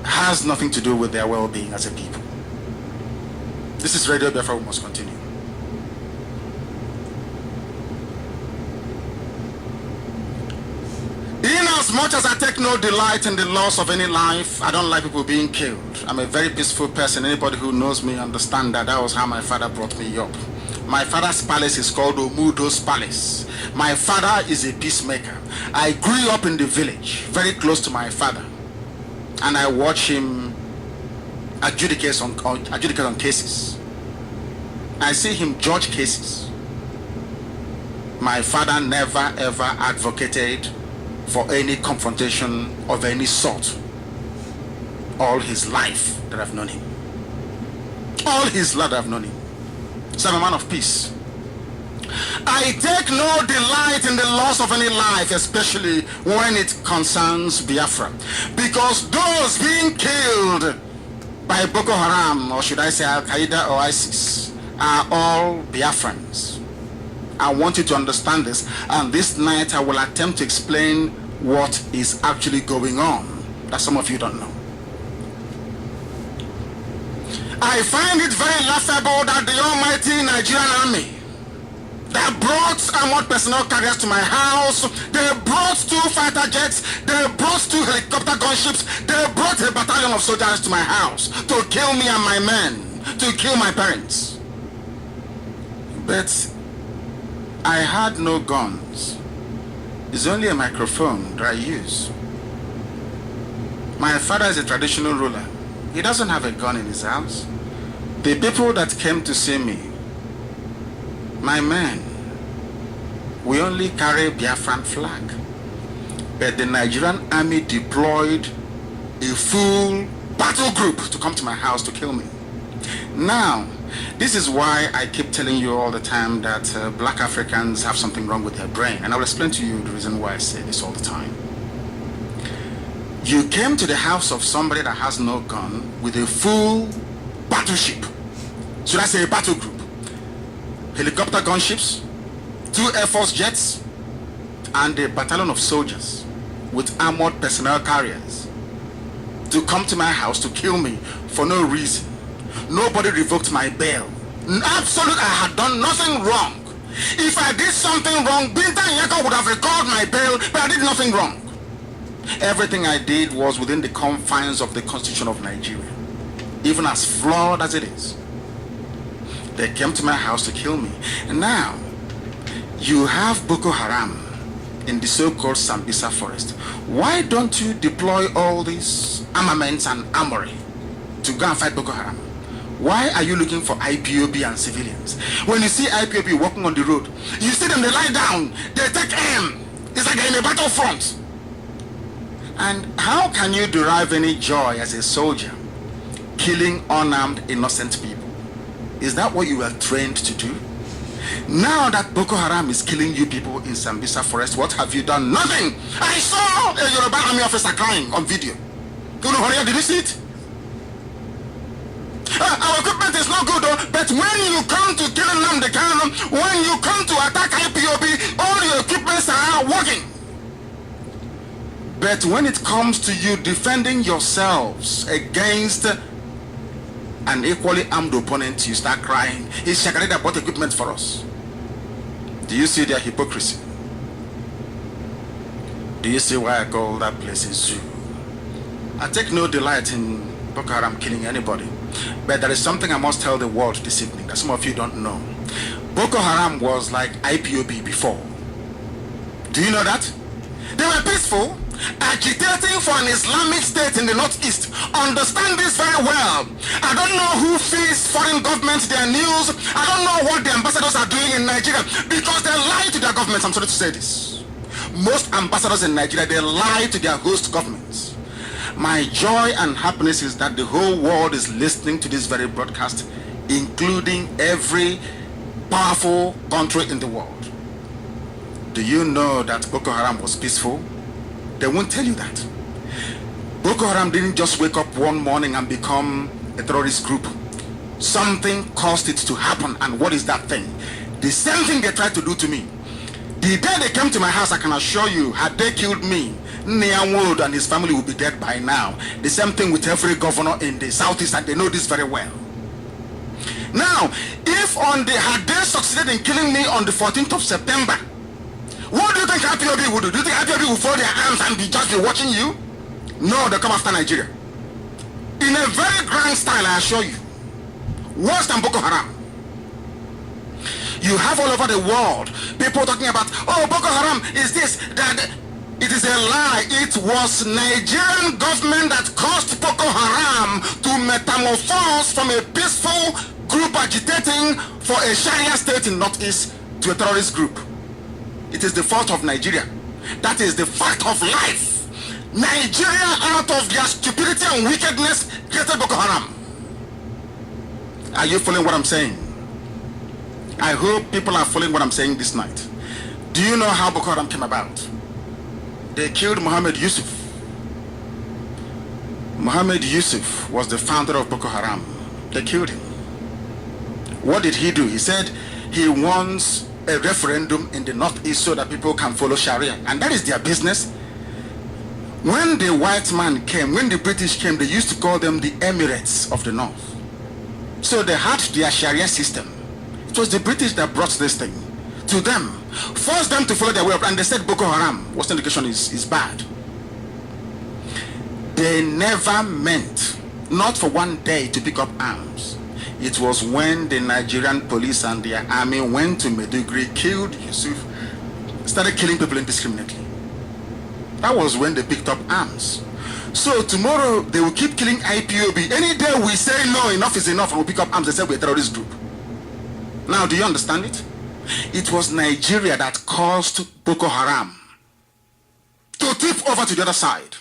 has nothing to do with their well-being as a people. This is Radio Biafra, we must continue. As much as I take no delight in the loss of any life, I don't like people being killed. I'm a very peaceful person. Anybody who knows me understand that. That was how my father brought me up. My father's palace is called Omudo's Palace. My father is a peacemaker. I grew up in the village, very close to my father. And I watch him adjudicate on cases. I see him judge cases. My father never ever advocated for any confrontation of any sort all his life that I've known him. All his life that I've known him. So I'm a man of peace. I take no delight in the loss of any life, especially when it concerns Biafra, because those being killed by Boko Haram, or should I say Al-Qaeda or ISIS, are all Biafrans. I want you to understand this, and this night I will attempt to explain what is actually going on that some of you don't know. I find it very laughable that the almighty Nigerian army that brought armored personnel carriers to my house, they brought 2 fighter jets, they brought 2 helicopter gunships, they brought a battalion of soldiers to my house to kill me and my men, to kill my parents. But I had no guns. It's only a microphone that I use. My father is a traditional ruler. He doesn't have a gun in his house. The people that came to see me, my men, we only carry Biafran flag. But the Nigerian army deployed a full battle group to come to my house to kill me. Now, this is why I keep telling you all the time that black Africans have something wrong with their brain. And I will explain to you the reason why I say this all the time. You came to the house of somebody that has no gun with a full battleship. Should I say a battle group? Helicopter gunships, 2 Air Force jets, and a battalion of soldiers with armored personnel carriers to come to my house to kill me for no reason. Nobody revoked my bail. Absolutely, I had done nothing wrong. If I did something wrong, Binta Nyako would have recalled my bail, but I did nothing wrong. Everything I did was within the confines of the Constitution of Nigeria, even as flawed as it is. They came to my house to kill me. And now, you have Boko Haram in the so-called Sambisa forest. Why don't you deploy all these armaments and armory to go and fight Boko Haram? Why are you looking for IPOB and civilians? When you see IPOB walking on the road, you see them, they lie down, they take aim. It's like they're in a battlefront. And how can you derive any joy as a soldier killing unarmed, innocent people? Is that what you were trained to do? Now that Boko Haram is killing you people in Sambisa forest, what have you done? Nothing! I saw a Yoruba army officer crying on video. Did you see it? That is not good, though. But when you come to kill Nnamdi Kanu, when you come to attack IPOB, all your equipments are working. But when it comes to you defending yourselves against an equally armed opponent, you start crying. Is Shakarida bought equipment for us? Do you see their hypocrisy? Do you see why I call that place a zoo? I take no delight in Boko Haram killing anybody. But there is something I must tell the world this evening that some of you don't know. Boko Haram was like IPOB before. Do you know that? They were peaceful, agitating for an Islamic state in the northeast. Understand this very well. I don't know who feeds foreign governments their news. I don't know what the ambassadors are doing in Nigeria because they lie to their governments. I'm sorry to say this. Most ambassadors in Nigeria, they lie to their host governments. My joy and happiness is that the whole world is listening to this very broadcast, including every powerful country in the world. Do you know that Boko Haram was peaceful? They won't tell you that. Boko Haram didn't just wake up one morning and become a terrorist group. Something caused it to happen. And what is that thing? The same thing they tried to do to me. The day they came to my house, I can assure you, had they killed me, Nnamdi and his family would be dead by now. The same thing with every governor in the southeast, and they know this very well. Now, if had they succeeded in killing me on the 14th of September, what do you think IPOB would do? Do you think IPOB will fold their arms and just be watching you? No, they come after Nigeria. In a very grand style, I assure you. Worse than Boko Haram. You have all over the world people talking about, oh, Boko Haram is this, that. It is a lie. It was Nigerian government that caused Boko Haram to metamorphose from a peaceful group agitating for a Sharia state in Northeast to a terrorist group. It is the fault of Nigeria. That is the fact of life. Nigeria, out of their stupidity and wickedness, created Boko Haram. Are you following what I'm saying? I hope people are following what I'm saying this night. Do you know how Boko Haram came about? They killed Mohammed Yusuf. Mohammed Yusuf was the founder of Boko Haram. They killed him. What did he do? He said he wants a referendum in the northeast so that people can follow Sharia. And that is their business. When the white man came, when the British came, they used to call them the Emirates of the North. So they had their Sharia system. It was the British that brought this thing to them, forced them to follow their way up, and they said Boko Haram, Western education is bad. They never meant, not for one day, to pick up arms. It was when the Nigerian police and their army went to Maiduguri, killed Yusuf, started killing people indiscriminately. That was when they picked up arms. So tomorrow they will keep killing IPOB. Any day we say no, enough is enough, and we'll pick up arms, they say we're a terrorist group. Now, do you understand it? It was Nigeria that caused Boko Haram to tip over to the other side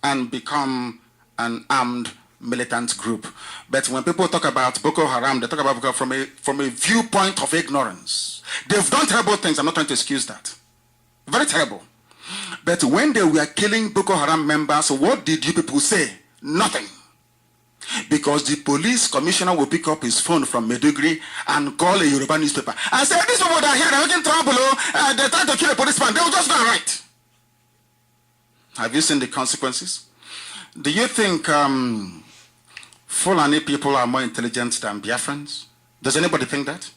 and become an armed militant group. But when people talk about Boko Haram, they talk about Boko Haram from a viewpoint of ignorance. They've done terrible things. I'm not trying to excuse that. Very terrible. But when they were killing Boko Haram members, what did you people say? Nothing. Because the police commissioner will pick up his phone from Maiduguri and call a Yoruba newspaper and say, these people that are here, they're making trouble, they're trying to kill a policeman, they will just go and write. Have you seen the consequences? Do you think Fulani people are more intelligent than Biafrans? Does anybody think that?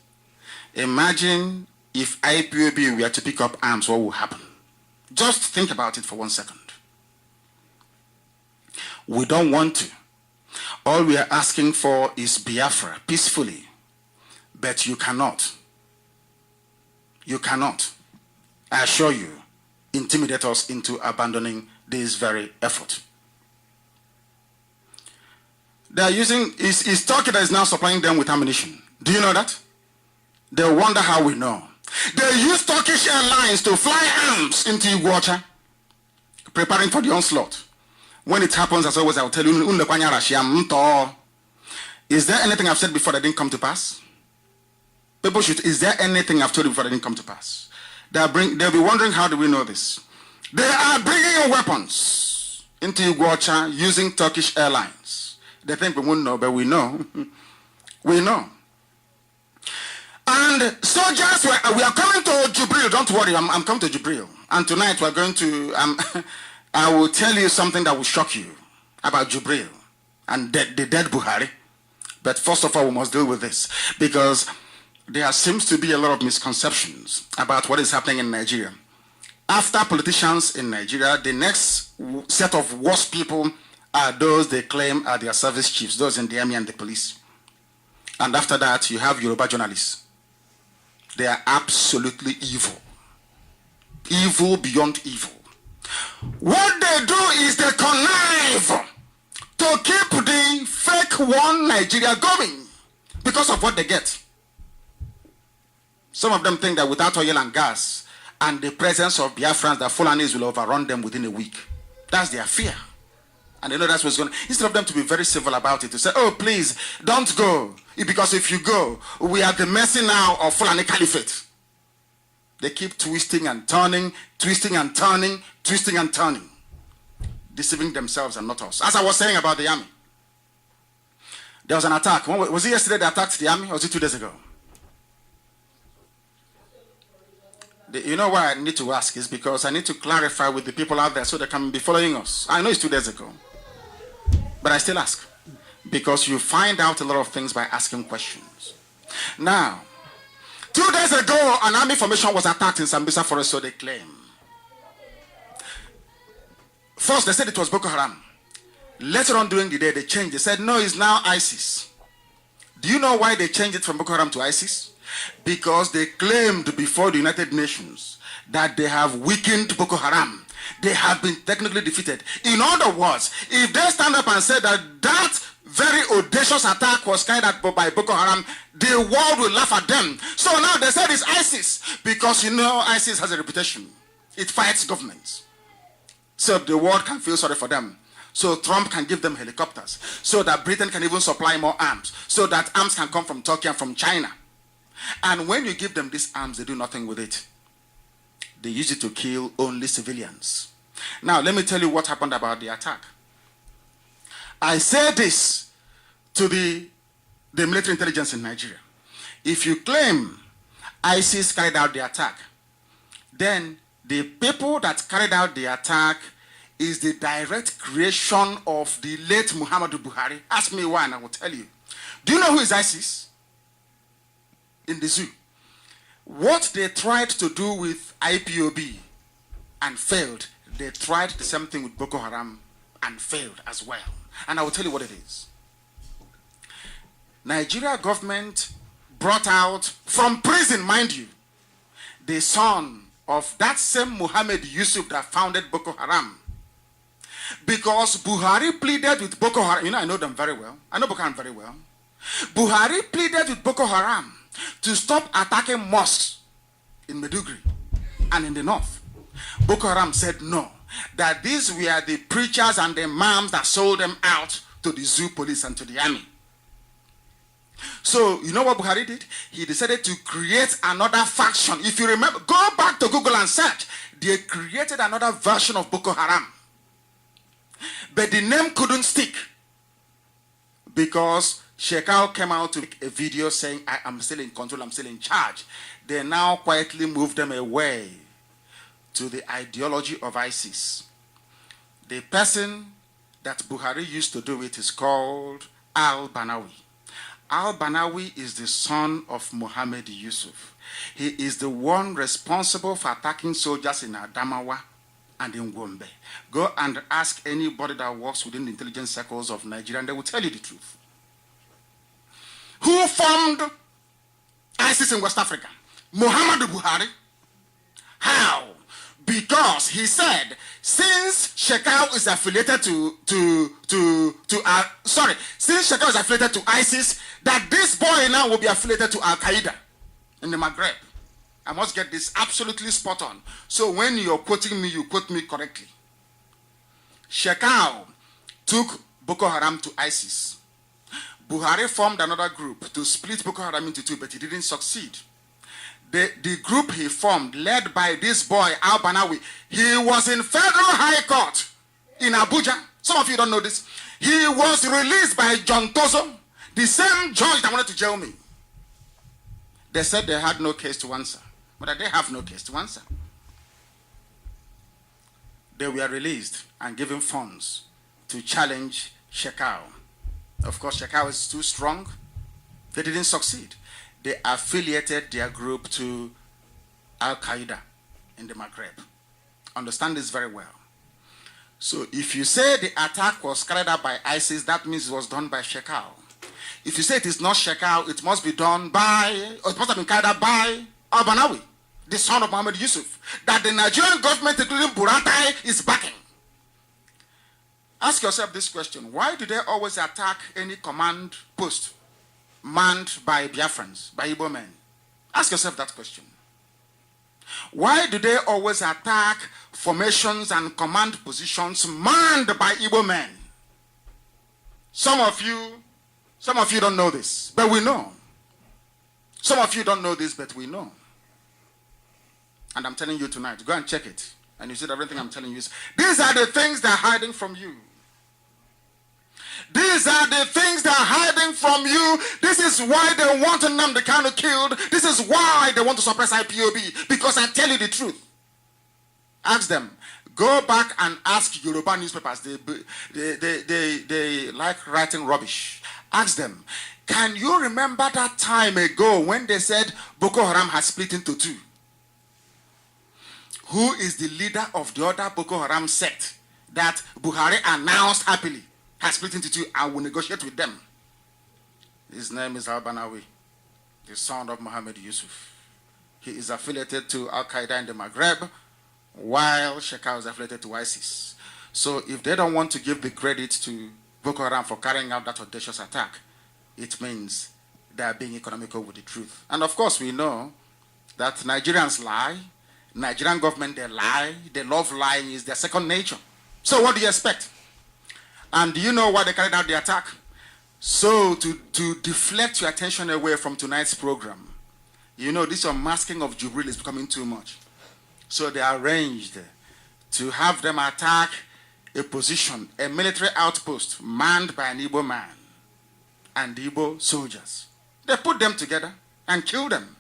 Imagine if IPOB were to pick up arms, what will happen? Just think about it for 1 second. We don't want to. All we are asking for is Biafra, peacefully. But you cannot. You cannot, I assure you, intimidate us into abandoning this very effort. They are using, it's Turkey that is now supplying them with ammunition. Do you know that? They wonder how we know. They use Turkish airlines to fly arms into Iguacha, preparing for the onslaught. When it happens, as always, I will tell you, is there anything I've said before that didn't come to pass? People should, is there anything I've told you before that didn't come to pass? They'll be wondering, how do we know this? They are bringing in weapons into Iguacha using Turkish airlines. They think we won't know, but we know. We know. And soldiers, we are coming to Jubril. Don't worry, I'm coming to Jubril. And tonight we're going to, I will tell you something that will shock you about Jubril and the dead Buhari. But first of all, we must deal with this because there seems to be a lot of misconceptions about what is happening in Nigeria. After politicians in Nigeria, the next set of worst people are those they claim are their service chiefs, those in the army and the police. And after that, you have Yoruba journalists. They are absolutely evil. Evil beyond evil. What they do is they connive to keep the fake one Nigeria going because of what they get. Some of them think that without oil and gas and the presence of Biafrans, the Fulanis will overrun them within a week. That's their fear. And they know that's what's going on. Instead of them to be very civil about it, to say, oh, please, don't go. Because if you go, we are the mercy now of Fulani Caliphate. They keep twisting and turning, twisting and turning, twisting and turning. Deceiving themselves and not us. As I was saying about the army. There was an attack. Was it yesterday they attacked the army or was it 2 days ago? You know why I need to ask is because I need to clarify with the people out there so they can be following us. I know it's 2 days ago. But I still ask. Because you find out a lot of things by asking questions. Now, 2 days ago, an army formation was attacked in Sambisa Forest, so they claim. First, they said it was Boko Haram. Later on during the day, they changed. They said, no, it's now ISIS. Do you know why they changed it from Boko Haram to ISIS? Because they claimed before the United Nations that they have weakened Boko Haram. They have been technically defeated. In other words, if they stand up and say that that very audacious attack was carried out by Boko Haram, the world will laugh at them. So now they said it's ISIS because you know ISIS has a reputation. It fights governments. So the world can feel sorry for them. So Trump can give them helicopters. So that Britain can even supply more arms. So that arms can come from Turkey and from China. And when you give them these arms, they do nothing with it. They use it to kill only civilians. Now, let me tell you what happened about the attack. I say this to the military intelligence in Nigeria. If you claim ISIS carried out the attack, then the people that carried out the attack is the direct creation of the late Muhammadu Buhari. Ask me why and I will tell you. Do you know who is ISIS? In the zoo. What they tried to do with IPOB and failed, they tried the same thing with Boko Haram and failed as well. And I will tell you what it is. Nigeria government brought out from prison, mind you, the son of that same Muhammad Yusuf that founded Boko Haram. Because Buhari pleaded with Boko Haram. You know, I know them very well. I know Boko Haram very well. Buhari pleaded with Boko Haram to stop attacking mosques in Maiduguri and in the north. Boko Haram said no, that these were the preachers and the imams that sold them out to the zoo police and to the army. So, you know what Buhari did? He decided to create another faction. If you remember, go back to Google and search. They created another version of Boko Haram. But the name couldn't stick because Shekau came out to make a video saying, I am still in control, I'm still in charge. They now quietly moved them away to the ideology of ISIS. The person that Buhari used to do it is called Al-Banawi. Al-Banawi is the son of Muhammad Yusuf. He is the one responsible for attacking soldiers in Adamawa and in Gombe. Go and ask anybody that works within the intelligence circles of Nigeria and they will tell you the truth. Who formed ISIS in West Africa? Muhammadu Buhari. How? Because he said, since Shekau is affiliated since Shekau is affiliated to ISIS, that this boy now will be affiliated to Al-Qaeda in the Maghreb. I must get this absolutely spot on. So when you're quoting me, you quote me correctly. Shekau took Boko Haram to ISIS. Buhari formed another group to split Boko Haram into two, but he didn't succeed. The group he formed, led by this boy, Al-Banawi, he was in federal high court in Abuja. Some of you don't know this. He was released by John Tozo, the same judge that wanted to jail me. They said they had no case to answer, but they have no case to answer. They were released and given funds to challenge Shekau. Of course, Shekau is too strong. They didn't succeed. They affiliated their group to Al-Qaeda in the Maghreb. Understand this very well. So if you say the attack was carried out by ISIS, that means it was done by Shekau. If you say it is not Shekau, it must be done by, or it must have been carried out by Al-Banawi, the son of Muhammad Yusuf, that the Nigerian government, including Buratai, is backing. Ask yourself this question: why do they always attack any command post manned by Biafrans, by Igbo men? Ask yourself that question. Why do they always attack formations and command positions manned by Igbo men? Some of you don't know this, but we know. Some of you don't know this, but we know. And I'm telling you tonight, go and check it. And you see that everything I'm telling you is, these are the things they're hiding from you. These are the things they're hiding from you. This is why they want Nnamdi Kanu killed. This is why they want to suppress IPOB. Because I tell you the truth. Ask them. Go back and ask Yoruba newspapers. They like writing rubbish. Ask them. Can you remember that time ago when they said Boko Haram has split into two? Who is the leader of the other Boko Haram sect that Buhari announced happily has split into two and will negotiate with them? His name is Al-Banawi, the son of Muhammad Yusuf. He is affiliated to Al-Qaeda in the Maghreb, while Shekau is affiliated to ISIS. So if they don't want to give the credit to Boko Haram for carrying out that audacious attack, it means they are being economical with the truth. And of course we know that Nigerians lie. Nigerian government, they lie. They love lying. Is their second nature. So what do you expect? And do you know why they carried out the attack? So to deflect your attention away from tonight's program, you know, this unmasking of Jubril is becoming too much. So they arranged to have them attack a position, a military outpost manned by an Igbo man and Igbo soldiers. They put them together and killed them.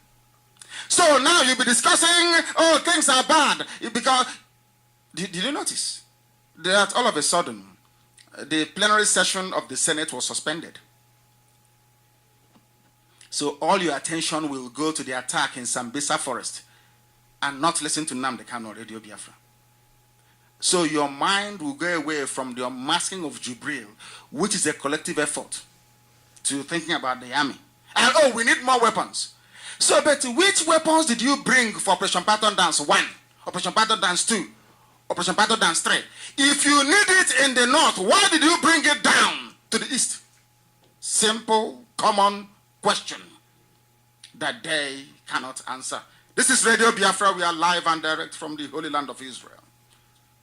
So now you'll be discussing, oh, things are bad. Because, did you notice that all of a sudden, the plenary session of the Senate was suspended? So all your attention will go to the attack in Sambisa Forest and not listen to Nnamdi Kanu or Radio Biafra. So your mind will go away from the unmasking of Jubril, which is a collective effort, to thinking about the army. And oh, we need more weapons. So, but which weapons did you bring for Operation Pattern Dance 1, Operation Pattern Dance 2, Operation Pattern Dance 3? If you need it in the north, why did you bring it down to the east? Simple, common question that they cannot answer. This is Radio Biafra. We are live and direct from the Holy Land of Israel,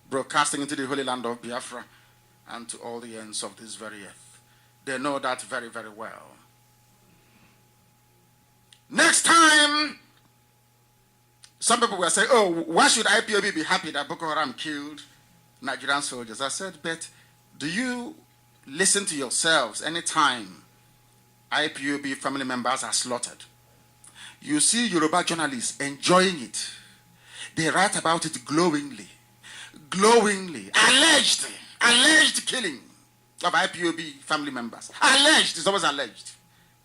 broadcasting into the Holy Land of Biafra and to all the ends of this very earth. They know that very, very well. Next time, some people will say, oh, why should IPOB be happy that Boko Haram killed Nigerian soldiers? I said, but do you listen to yourselves anytime IPOB family members are slaughtered? You see Yoruba journalists enjoying it. They write about it glowingly. Glowingly. Alleged killing of IPOB family members. Alleged, it's always alleged.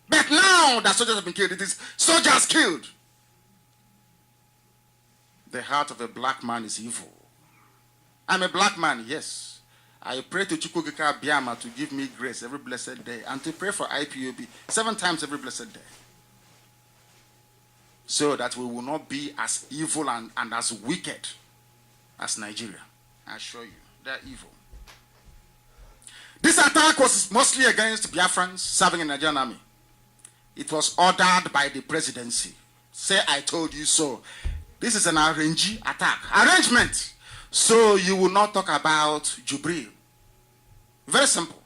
But now that soldiers have been killed, it is soldiers killed. The heart of a black man is evil. I'm a black man, yes. I pray to Chukwugika Biama to give me grace every blessed day and to pray for IPOB 7 times every blessed day. So that we will not be as evil and as wicked as Nigeria. I assure you, they're evil. This attack was mostly against Biafrans serving in the Nigerian army. It was ordered by the presidency. Say, I told you so. This is an arrangement. So you will not talk about Jubril. Very simple.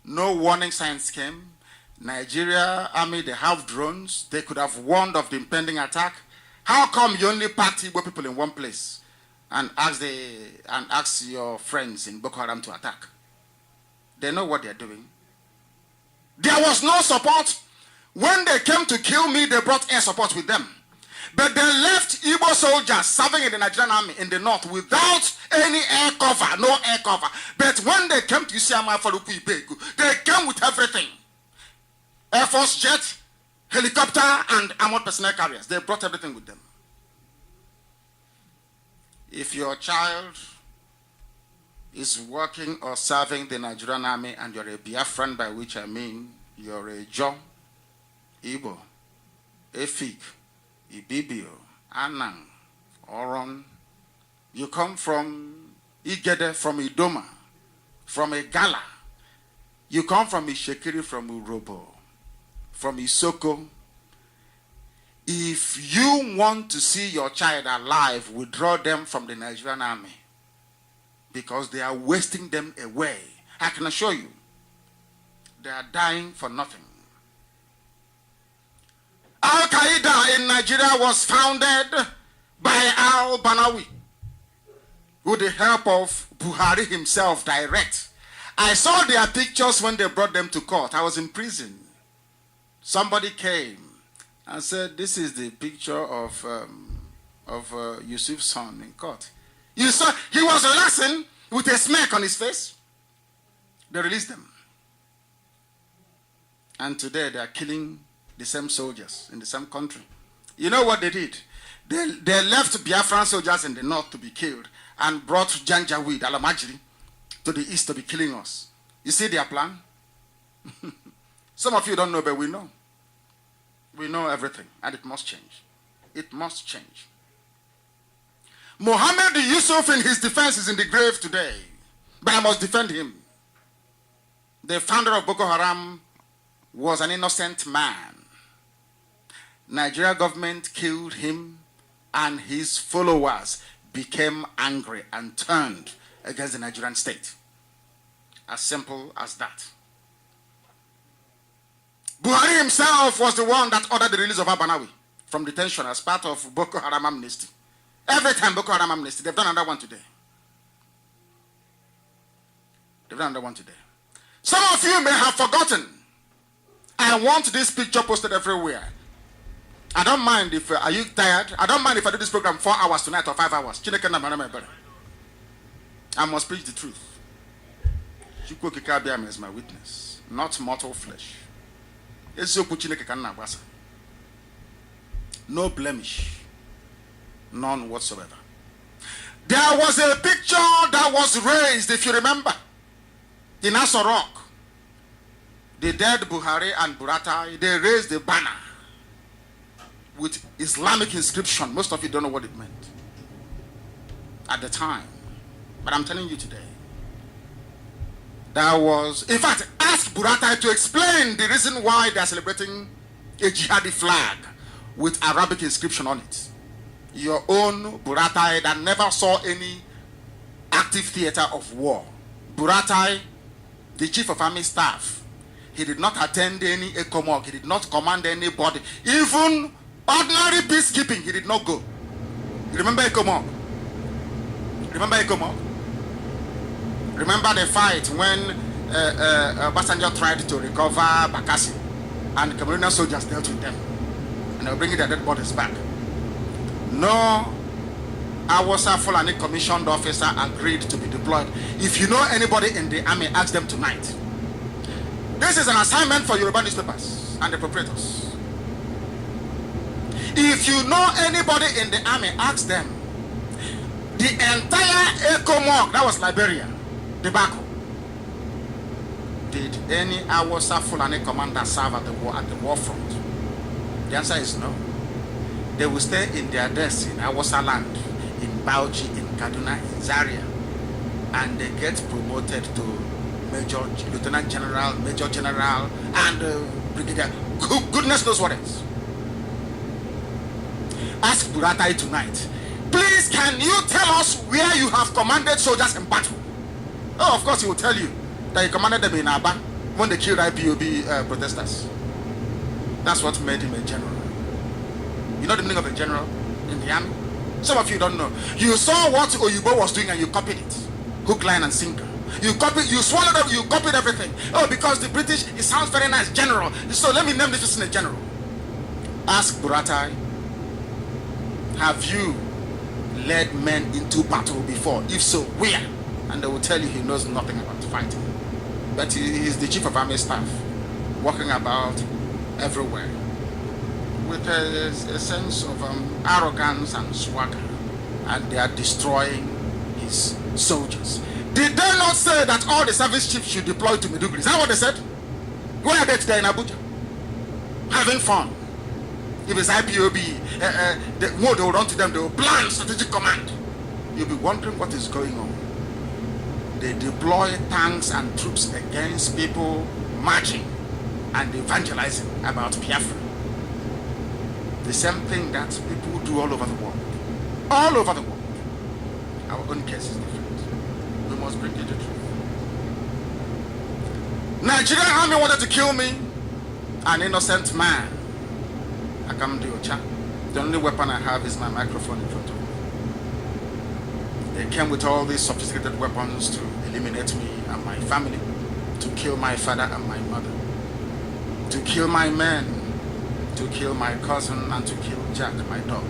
No warning signs came. Nigeria army, they have drones. They could have warned of the impending attack. How come you only packed Igbo people in one place and ask your friends in Boko Haram to attack? They know what they're doing. There was no support. When they came to kill me, they brought air support with them. But they left Igbo soldiers serving in the Nigerian army in the north without any air cover, no air cover. But when they came to Isiama Faruku Ibegu, they came with everything. Air Force jet, helicopter, and armored personnel carriers. They brought everything with them. If your child is working or serving the Nigerian army and you're a Biafran, by which I mean you're a Joe, Igbo, Efik, Ibibio, Anang, Oron, you come from Igede, from Idoma, from Igala, you come from Ishekiri, from Urobo, from Isoko. If you want to see your child alive, withdraw them from the Nigerian army because they are wasting them away. I can assure you, they are dying for nothing. Al-Qaeda in Nigeria was founded by al-Banawi with the help of Buhari himself direct. I saw their pictures when they brought them to court. I was in prison. Somebody came and said, this is the picture of Yusuf's son in court. You saw, he was relaxing with a smirk on his face. They released them. And today they are killing the same soldiers in the same country. You know what they did? They left Biafran soldiers in the north to be killed and brought Janjaweed, Alamajiri, to the east to be killing us. You see their plan? Some of you don't know, but we know. We know everything, and it must change. It must change. Mohammed Yusuf in his defense is in the grave today, but I must defend him. The founder of Boko Haram was an innocent man. Nigeria government killed him and his followers became angry and turned against the Nigerian state. As simple as that. Buhari himself was the one that ordered the release of Abanawi from detention as part of Boko Haram amnesty. Every time Boko Haram amnesty, they've done another one today. They've done another one today. Some of you may have forgotten. I want this picture posted everywhere. I don't mind if, are you tired? I don't mind if I do this program 4 hours tonight or 5 hours. I must preach the truth. Chukwu Kikabiam is my witness, not mortal flesh. No blemish, none whatsoever. There was a picture that was raised, if you remember, in Aso Rock. The dead Buhari and Buratai, they raised a banner with Islamic inscription. Most of you don't know what it meant at the time. But I'm telling you today. There was, in fact, ask Buratai to explain the reason why they are celebrating a jihadi flag with Arabic inscription on it. Your own Buratai that never saw any active theater of war. Buratai, the chief of army staff, he did not attend any ECOMOG. He did not command anybody. Even ordinary peacekeeping, he did not go. You remember ECOMOG? Remember ECOMOG? Remember the fight when Obasanjo tried to recover Bakassi and the Cameroonian soldiers dealt with them and they were bringing their dead bodies back. No Awasa Fulani commissioned officer agreed to be deployed. If you know anybody in the army, ask them tonight. This is an assignment for Yoruba newspapers and the proprietors. If you know anybody in the army, ask them. The entire ECOMOG, that was Liberia, debacle. Did any Awasa Fulani commander serve at the war front? The answer is no. They will stay in their desks in Awasa land, in Bauchi, in Kaduna, in Zaria, and they get promoted to Major, Lieutenant General, Major General, and Brigadier. Goodness knows what else. Ask Buratai tonight. Please, can you tell us where you have commanded soldiers in battle? Oh, of course he will tell you that he commanded them in Aba when they killed IPOB protesters. That's what made him a general. You know the meaning of a general in the army? Some of you don't know. You saw what Oyibo was doing and you copied it. Hook, line, and sinker. You copied, you swallowed up, you copied everything. Oh, because the British, it sounds very nice, general. So let me name this person a general. Ask Buratai, have you led men into battle before? If so, where? And they will tell you he knows nothing about fighting. But he is the chief of army staff, walking about everywhere with a sense of arrogance and swagger, and they are destroying his soldiers. Did they not say that all the service chiefs should deploy to Maiduguri? Is that what they said? Where are they today in Abuja? Having fun. If it's IPOB, they will run to them, they will plan strategic command. You'll be wondering what is going on. They deploy tanks and troops against people marching and evangelizing about Biafra. The same thing that people do all over the world. All over the world. Our own case is different. We must bring it to truth. Nigerian army wanted to kill me, an innocent man. I come to Ocha. The only weapon I have is my microphone in front of me. They came with all these sophisticated weapons to eliminate me and my family, to kill my father and my mother, to kill my men, to kill my cousin, and to kill Jack, my dog.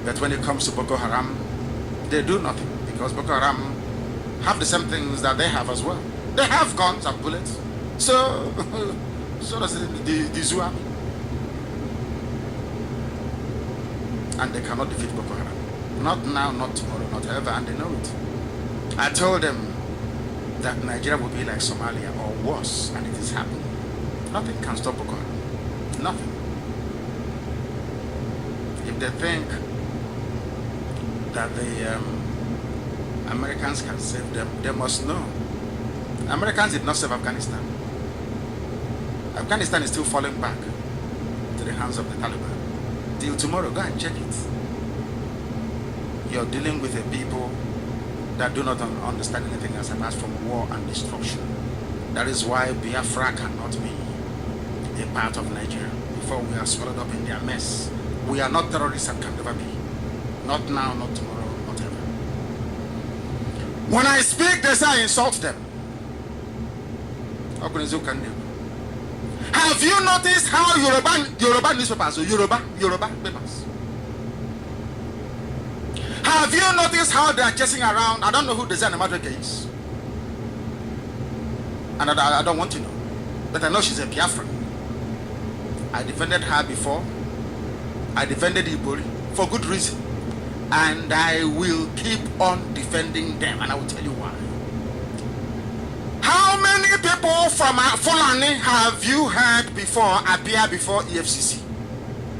But when it comes to Boko Haram, they do nothing, because Boko Haram have the same things that they have as well. They have guns and bullets. So does the Zoo army. And they cannot defeat Boko Haram. Not now, not tomorrow, not ever, and they know it. I told them that Nigeria will be like Somalia or worse, and it is happening. Nothing can stop Boko Haram. Nothing. If they think that the Americans can save them, they must know. Americans did not save Afghanistan. Afghanistan is still falling back to the hands of the Taliban. Till tomorrow, go and check it. You're dealing with a people that do not understand anything else apart from war and destruction. That is why Biafra cannot be a part of Nigeria before we are swallowed up in their mess. We are not terrorists and can never be. Not now, not tomorrow, not ever. When I speak, they say I insult them. Have you noticed how Yoruba newspapers, Yoruba papers? Have you noticed how they are chasing around? I don't know who the Nnamdi is. And I don't want to know. But I know she's a Biafran. I defended her before. I defended Ibori for good reason. And I will keep on defending them. And I will tell you why. How many people from Fulani have you heard before appear before EFCC?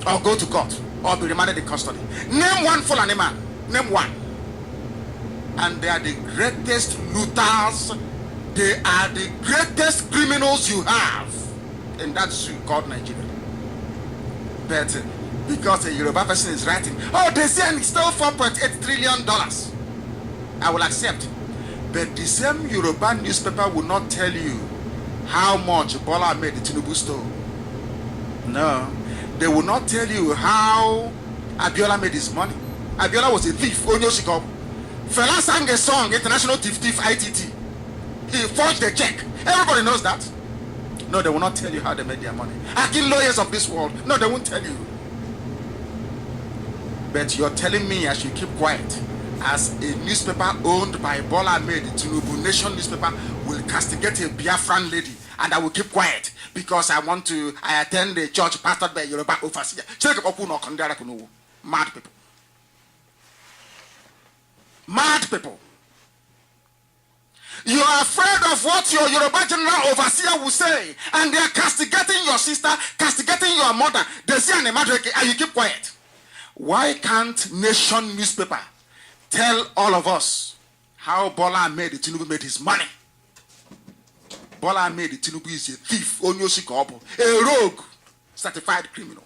Or go to court? Or be remanded in custody? Name one Fulani man. Name one. And they are the greatest looters. They are the greatest criminals you have in that zoo called Nigeria. But because a Yoruba person is writing, oh, they say he stole $4.8 trillion. I will accept. But the same Yoruba newspaper will not tell you how much Bola made the Tinubu stole. No. They will not tell you how Abiola made his money. Abiola was a thief. Onyoshiko. Fela sang a song, International Thief ITT. He forged the check. Everybody knows that. No, they will not tell you how they made their money. Hacking lawyers of this world. No, they won't tell you. But you're telling me I should keep quiet as a newspaper owned by Bola Ahmed Tinubu Nation newspaper will castigate a Biafran lady, and I will keep quiet because I attend a church pastored by Yoruba overseer. Mad people. Mad people. You are afraid of what your Yoruba general overseer will say, and they are castigating your sister, castigating your mother. They say an emergency, and you keep quiet. Why can't Nation newspaper tell all of us how Bola Ahmed Tinubu made his money? Bola Ahmed Tinubu is a thief, Onyoshiko, a rogue, certified criminal.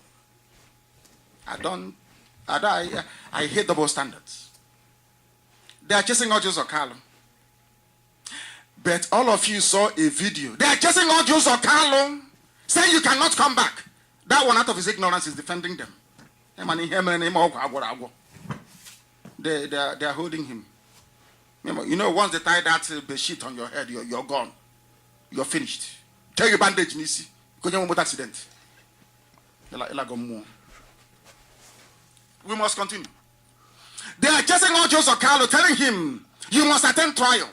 I hate double standards. They are chasing Ojos Okalo. But all of you saw a video. They are chasing Ojos Okalo, saying you cannot come back. That one out of his ignorance is defending them. They are holding him. You know, once they tie that sheet on your head, you're gone. You're finished. Take a bandage, Nisi. Because you won't accident. We must continue. They are chasing on Joseph Carlo, telling him, you must attend trial.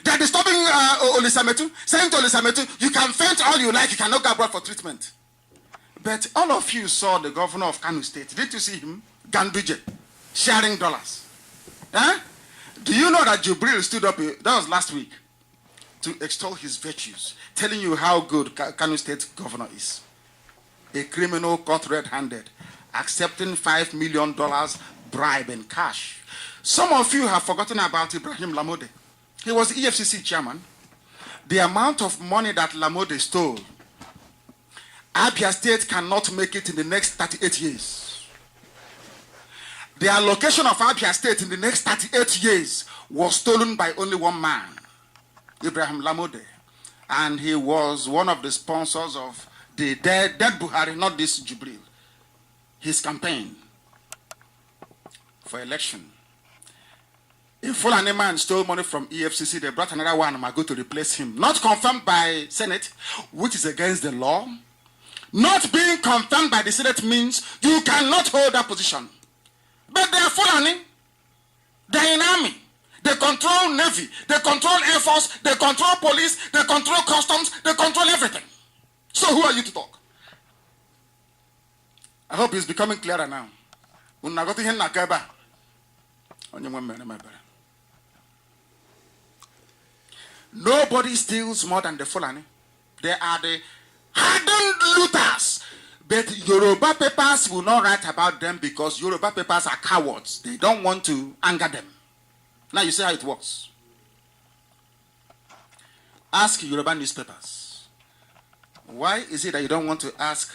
They are disturbing Olisametu, saying to Olisametu, you can faint all you like, you cannot go abroad for treatment. But all of you saw the governor of Kanu State. Did you see him? Ganduje, sharing dollars. Huh? Do you know that Jubril stood up, that was last week, to extol his virtues, telling you how good Kanu State governor is? A criminal caught red-handed, accepting $5 million bribe in cash. Some of you have forgotten about Ibrahim Lamode. He was the EFCC chairman. The amount of money that Lamode stole, Abia State cannot make it in the next 38 years. The allocation of Abia State in the next 38 years was stolen by only one man, Ibrahim Lamode. And he was one of the sponsors of the dead Buhari, not this Jubril, his campaign for election. A Fulani man stole money from EFCC. They brought another one, Mago, to replace him. Not confirmed by Senate, which is against the law. Not being confirmed by the Senate means you cannot hold that position. But they are Fulani. They are in army. They control Navy. They control Air Force. They control police. They control customs. They control everything. So who are you to talk? I hope it's becoming clearer now. Nobody steals more than the Fulani. They are the hardened looters. But Yoruba papers will not write about them because Yoruba papers are cowards. They don't want to anger them. Now you see how it works. Ask Yoruba newspapers. Why is it that you don't want to ask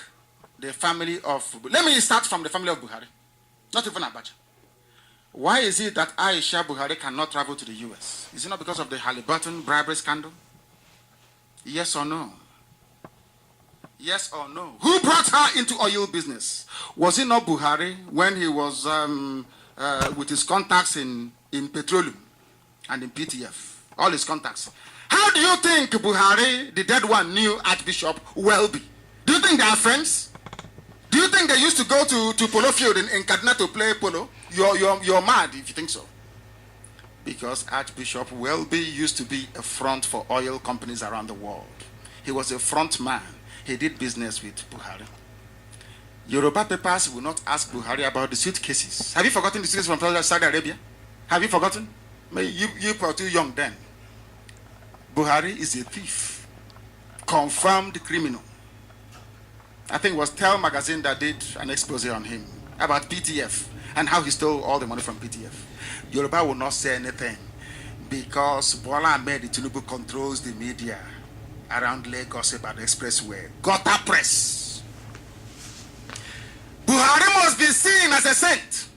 the family of... Let me start from the family of Buhari. Not even Abacha. Why is it that Aisha Buhari cannot travel to the US? Is it not because of the Halliburton bribery scandal? Yes or no? Yes or no? Who brought her into oil business? Was it not Buhari when he was with his contacts in petroleum and in PTF? All his contacts. How do you think Buhari, the dead one, knew Archbishop Welby? Do you think they are friends? Do you think they used to go to polo field in Kaduna to play polo? You're mad if you think so. Because Archbishop Welby used to be a front for oil companies around the world. He was a front man. He did business with Buhari. Yoruba papers will not ask Buhari about the suitcases. Have you forgotten the suitcases from Saudi Arabia? Have you forgotten? You were too young then. Buhari is a thief. Confirmed criminal. I think it was Tell magazine that did an expose on him about PTF and how he stole all the money from PTF. Yoruba will not say anything because Bola Ahmed Tinubu controls the media around Lagos about the expressway. Gutter press. Buhari must be seen as a saint.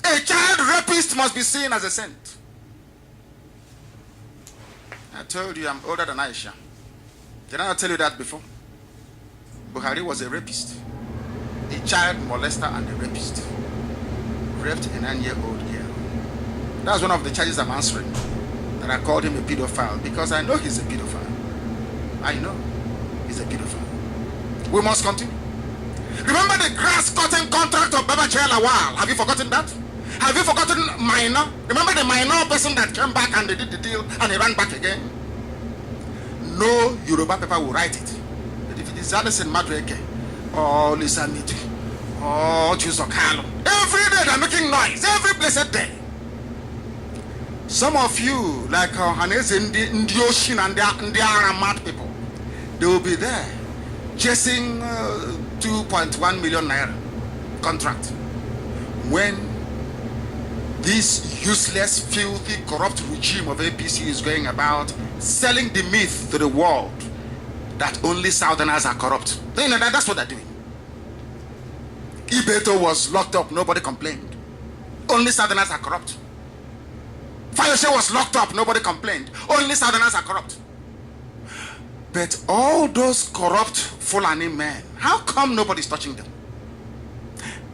A child rapist must be seen as a saint. I told you I'm older than Aisha. Did I not tell you that before? Buhari was a rapist, a child molester and a rapist. Raped a 9-year-old girl. That's one of the charges I'm answering. That I called him a pedophile because I know he's a pedophile. I know he's a pedophile. We must continue. Remember the grass cutting contract of Baba Lawal? Have you forgotten that? Have you forgotten Minor? Remember the Minor person that came back and they did the deal and he ran back again? No Yoruba paper will write it. But if it is Alison Madreke or Lisa Miti or Joseph Carlo, every day they're making noise, every blessed day. Some of you, like Hannes in the ocean and the mad people, they will be there chasing 2.1 million naira contract when this useless, filthy, corrupt regime of APC is going about selling the myth to the world that only Southerners are corrupt. You know, that's what they're doing. Ibeto was locked up, nobody complained. Only Southerners are corrupt. Fayose was locked up, nobody complained. Only Southerners are corrupt. But all those corrupt Fulani men, how come nobody's touching them?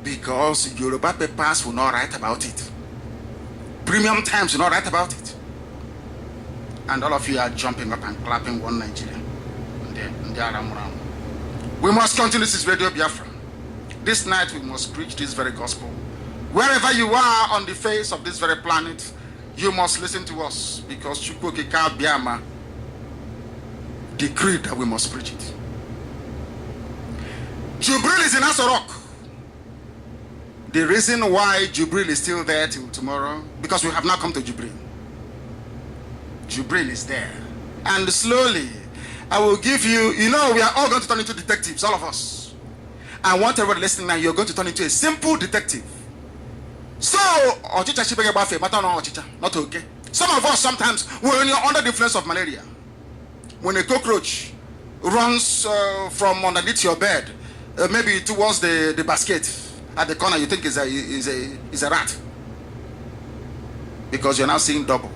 Because Yoruba papers will not write about it. premium times do not write about it. And all of you are jumping up and clapping one Nigeria. We must continue this Radio Biafra. This night we must preach this very gospel. Wherever you are on the face of this very planet, you must listen to us, because Chukwukika Biama decreed that we must preach it. Jubril is in Asorok. The reason why Jubril is still there till tomorrow, because we have not come to Jubril. Jubril is there. And slowly, I will give you, we are all going to turn into detectives, all of us. I want everybody listening now, you're going to turn into a simple detective. So, not okay. Some of us sometimes, when you're under the influence of malaria, when a cockroach runs from underneath your bed, maybe towards the basket at the corner, you think is a rat, because you're now seeing double.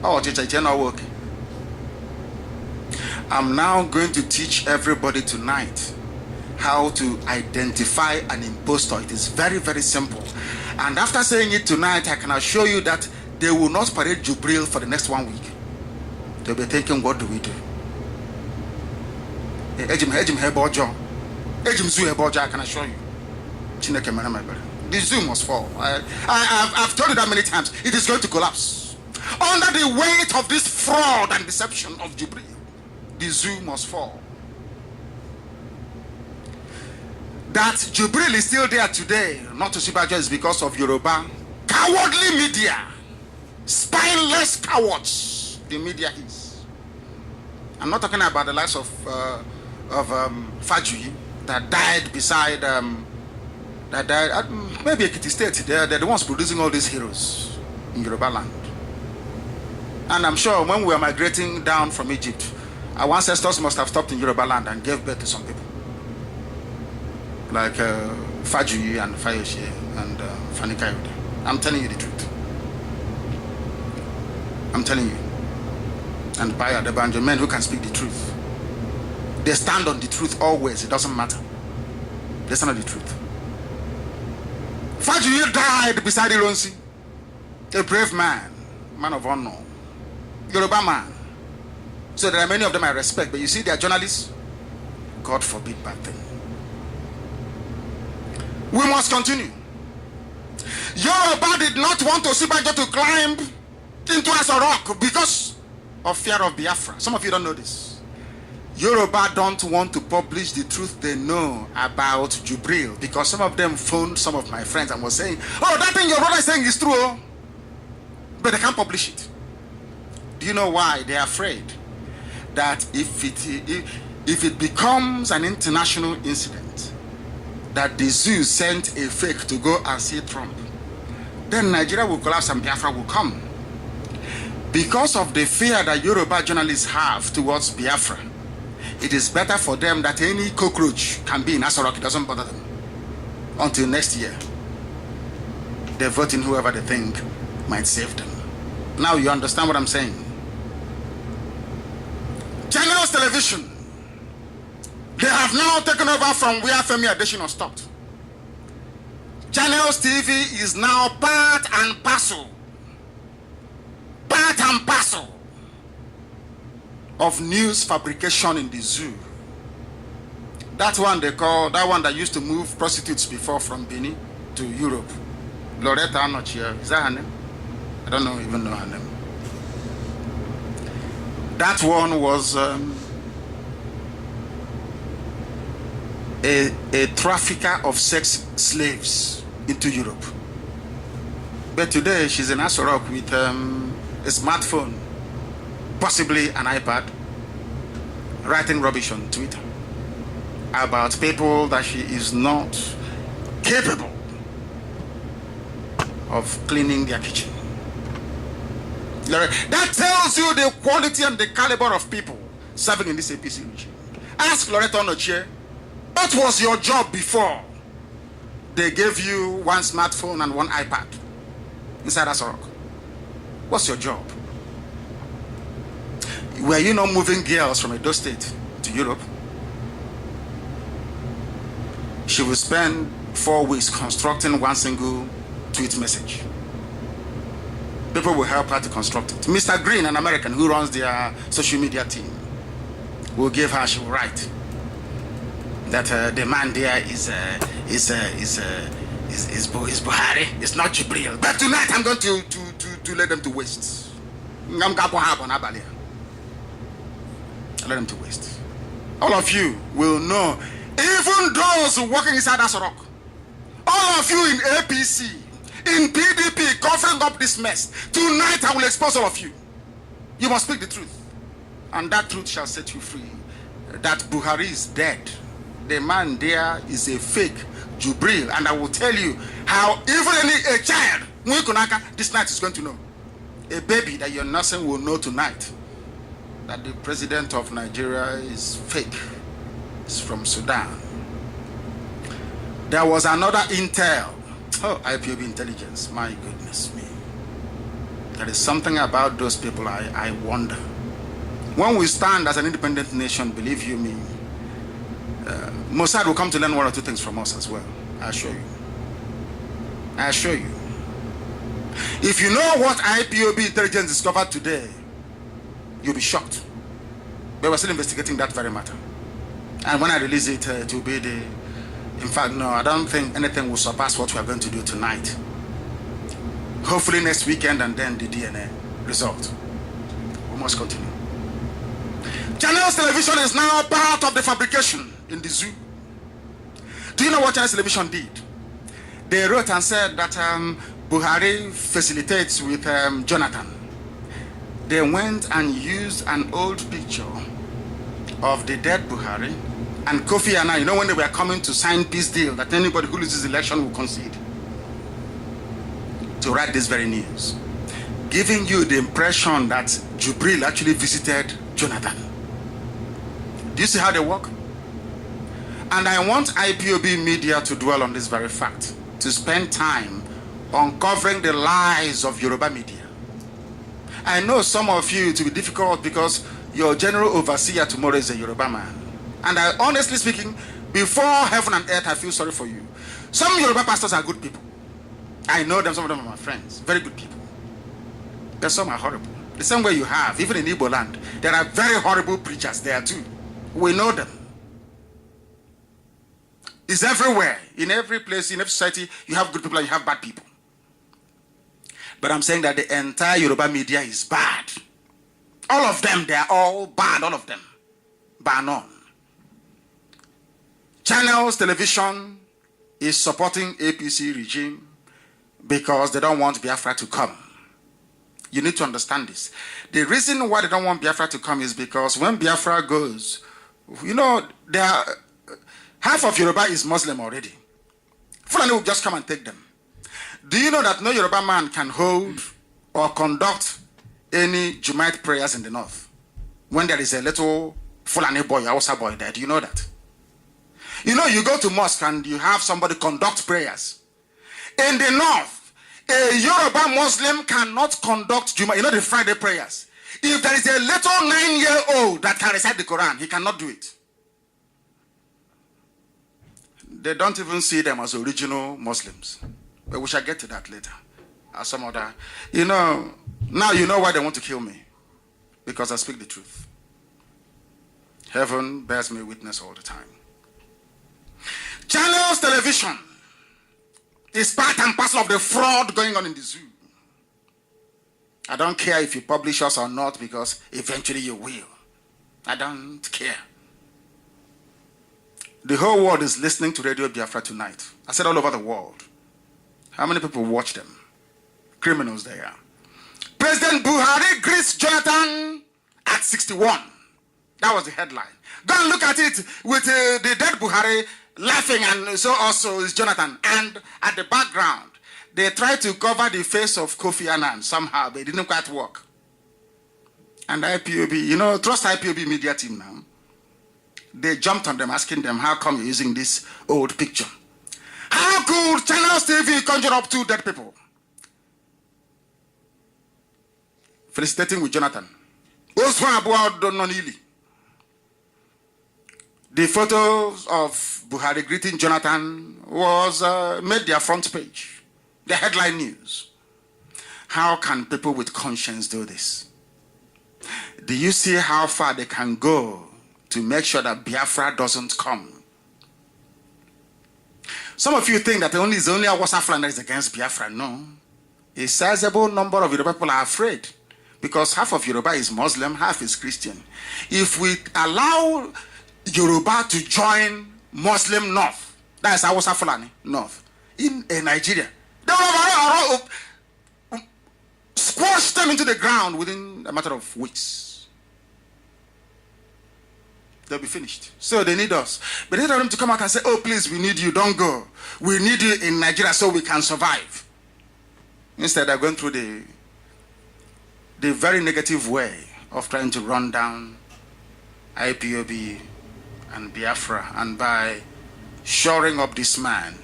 Oh, it's not working. I'm now going to teach everybody tonight how to identify an impostor. It is very, very simple. And after saying it tonight, I can assure you that they will not parade Jubril for the next 1 week. They'll be thinking, what do we do? I can assure you. The zoo must fall. I've told you that many times. It is going to collapse. Under the weight of this fraud and deception of Jubril, the zoo must fall. That Jubril is still there today, not to Sibajo, is because of Yoruba cowardly media, spineless cowards. The media is. I'm not talking about the likes of Fajuyi that died beside maybe Ekiti State. They're the ones producing all these heroes in Yoruba land. And I'm sure when we were migrating down from Egypt, our ancestors must have stopped in Yoruba land and gave birth to some people. Like Fajuyi and Fayoshe and Fani Kayode. I'm telling you the truth. I'm telling you. And by the Banjo, men who can speak the truth. They stand on the truth always. It doesn't matter. They stand on the truth. Fajuyi died beside Ironsi. A brave man. Man of honor. Yoruba man. So there are many of them I respect. But you see, they are journalists. God forbid bad thing. We must continue. Yoruba did not want Osibajo to climb into Asorok because of fear of Biafra. Some of you don't know this. Yoruba don't want to publish the truth they know about Jubril, because some of them phoned some of my friends and was saying, oh, that thing your brother is saying is true, but they can't publish it. Do you know why? They are afraid that if it becomes an international incident, that the zoo sent a fake to go and see Trump, then Nigeria will collapse and Biafra will come. Because of the fear that Yoruba journalists have towards Biafra, it is better for them that any cockroach can be in Asorok. It doesn't bother them. Until next year, they vote in whoever they think might save them. Now you understand what I'm saying. Channels Television, they have now taken over from where Femi Adesina stopped. Channels TV is now part and parcel of news fabrication in the zoo. That one they call, that one that used to move prostitutes before from Benin to Europe. Loretta, I'm not sure. Is that her name? I don't even know her name. That one was a trafficker of sex slaves into Europe. But today she's in Asorok with a smartphone, possibly an iPad, writing rubbish on Twitter about people that she is not capable of cleaning their kitchen. That tells you the quality and the caliber of people serving in this APC regime. Ask Loretta Onochie, what was your job before they gave you one smartphone and one iPad inside Asorok? What's your job? Were you not moving girls from Edo State to Europe? She will spend 4 weeks constructing one single tweet message. People will help her to construct it. Mr. Green, an American who runs their social media team, will give her, she will write that the man there is Buhari. It's not Jibril. But tonight I'm going to let them to waste. I let them to waste. All of you will know, even those working inside that rock, all of you in APC, in PDP, covering up this mess, tonight I will expose all of you. You must speak the truth, and that truth shall set you free. That Buhari is dead. The man there is a fake Jubril, and I will tell you how even a child, this night is going to know. A baby that you're nursing will know tonight that the president of Nigeria is fake. It's from Sudan. There was another intel. Oh, IPOB intelligence. My goodness me. There is something about those people I wonder. When we stand as an independent nation, believe you me, Mossad will come to learn one or two things from us as well. I assure you. I assure you. If you know what IPOB intelligence discovered today, you'll be shocked. They were still investigating that very matter. And when I release it, it will be the... In fact, no, I don't think anything will surpass what we are going to do tonight. Hopefully next weekend, and then the DNA result. We must continue. Channels Television is now part of the fabrication in the zoo. Do you know what Channels Television did? They wrote and said that Buhari facilitates with Jonathan. They went and used an old picture of the dead Buhari and Kofi Annan, you know, when they were coming to sign peace deal that anybody who loses the election will concede, to write this very news, giving you the impression that Jubril actually visited Jonathan. Do you see how they work? And I want IPOB media to dwell on this very fact, to spend time uncovering the lies of Yoruba media. I know some of you it will be difficult because your general overseer tomorrow is a Yoruba man. And I, honestly speaking, before heaven and earth, I feel sorry for you. Some Yoruba pastors are good people. I know them, some of them are my friends, very good people. But some are horrible. The same way you have, even in Igbo land, there are very horrible preachers there too. We know them. It's everywhere. In every place, in every society, you have good people and you have bad people. But I'm saying that the entire Yoruba media is bad. All of them, they are all bad, all of them. Bar none. Channels Television is supporting APC regime because they don't want Biafra to come. You need to understand this. The reason why they don't want Biafra to come is because when Biafra goes, you know, half of Yoruba is Muslim already. Fulani will just come and take them. Do you know that no Yoruba man can hold or conduct any Jumaite prayers in the north when there is a little Fulani boy, Hausa boy there? Do you know that? You know, you go to mosque and you have somebody conduct prayers. In the north, a Yoruba Muslim cannot conduct Juma, you know, the Friday prayers. If there is a little 9-year-old that can recite the Quran, he cannot do it. They don't even see them as original Muslims. But we shall get to that later. As some other, you know, now you know why they want to kill me. Because I speak the truth. Heaven bears me witness all the time. Channels Television is part and parcel of the fraud going on in the zoo. I don't care if you publish us or not, because eventually you will. I don't care. The whole world is listening to Radio Biafra tonight. I said all over the world. How many people watch them? Criminals they are. President Buhari greets Jonathan at 61. That was the headline. Go and look at it with the dead Buhari laughing, and so also is Jonathan. And at the background, they tried to cover the face of Kofi Annan somehow, but it didn't quite work. And IPOB, you know, trust IPOB media team now. They jumped on them, asking them, how come you're using this old picture? How could Channels TV conjure up two dead people? Felicitating with Jonathan. The photos of Buhari greeting Jonathan was made their front page, the headline news. How can people with conscience do this? Do you see how far they can go to make sure that Biafra doesn't come? Some of you think that it's only a Western flag that is against Biafra. No. A sizable number of Yoruba people are afraid because half of Yoruba is Muslim, half is Christian. If we allow Yoruba to join Muslim North, that is Hausa Fulani North, in Nigeria, they will squash them into the ground within a matter of weeks. They'll be finished. So they need us. But they need them to come out and say, oh, please, we need you, don't go. We need you in Nigeria so we can survive. Instead, they're going through the very negative way of trying to run down IPOB and Biafra, and by shoring up this man,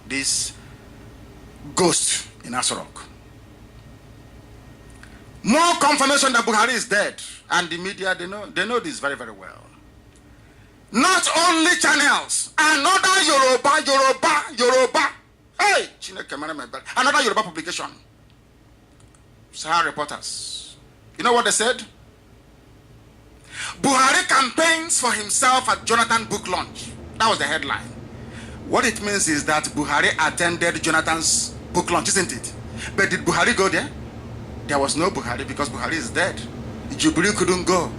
this ghost in Asorok. More confirmation that Buhari is dead, and the media, they know this very, very well. Not only channels, another Yoruba. Hey, another Yoruba publication. Sahara Reporters. You know what they said? Buhari campaigns for himself at Jonathan book launch. That was the headline. What it means is that Buhari attended Jonathan's book launch, isn't it? But did Buhari go there? There was no Buhari because Buhari is dead. Jubril couldn't go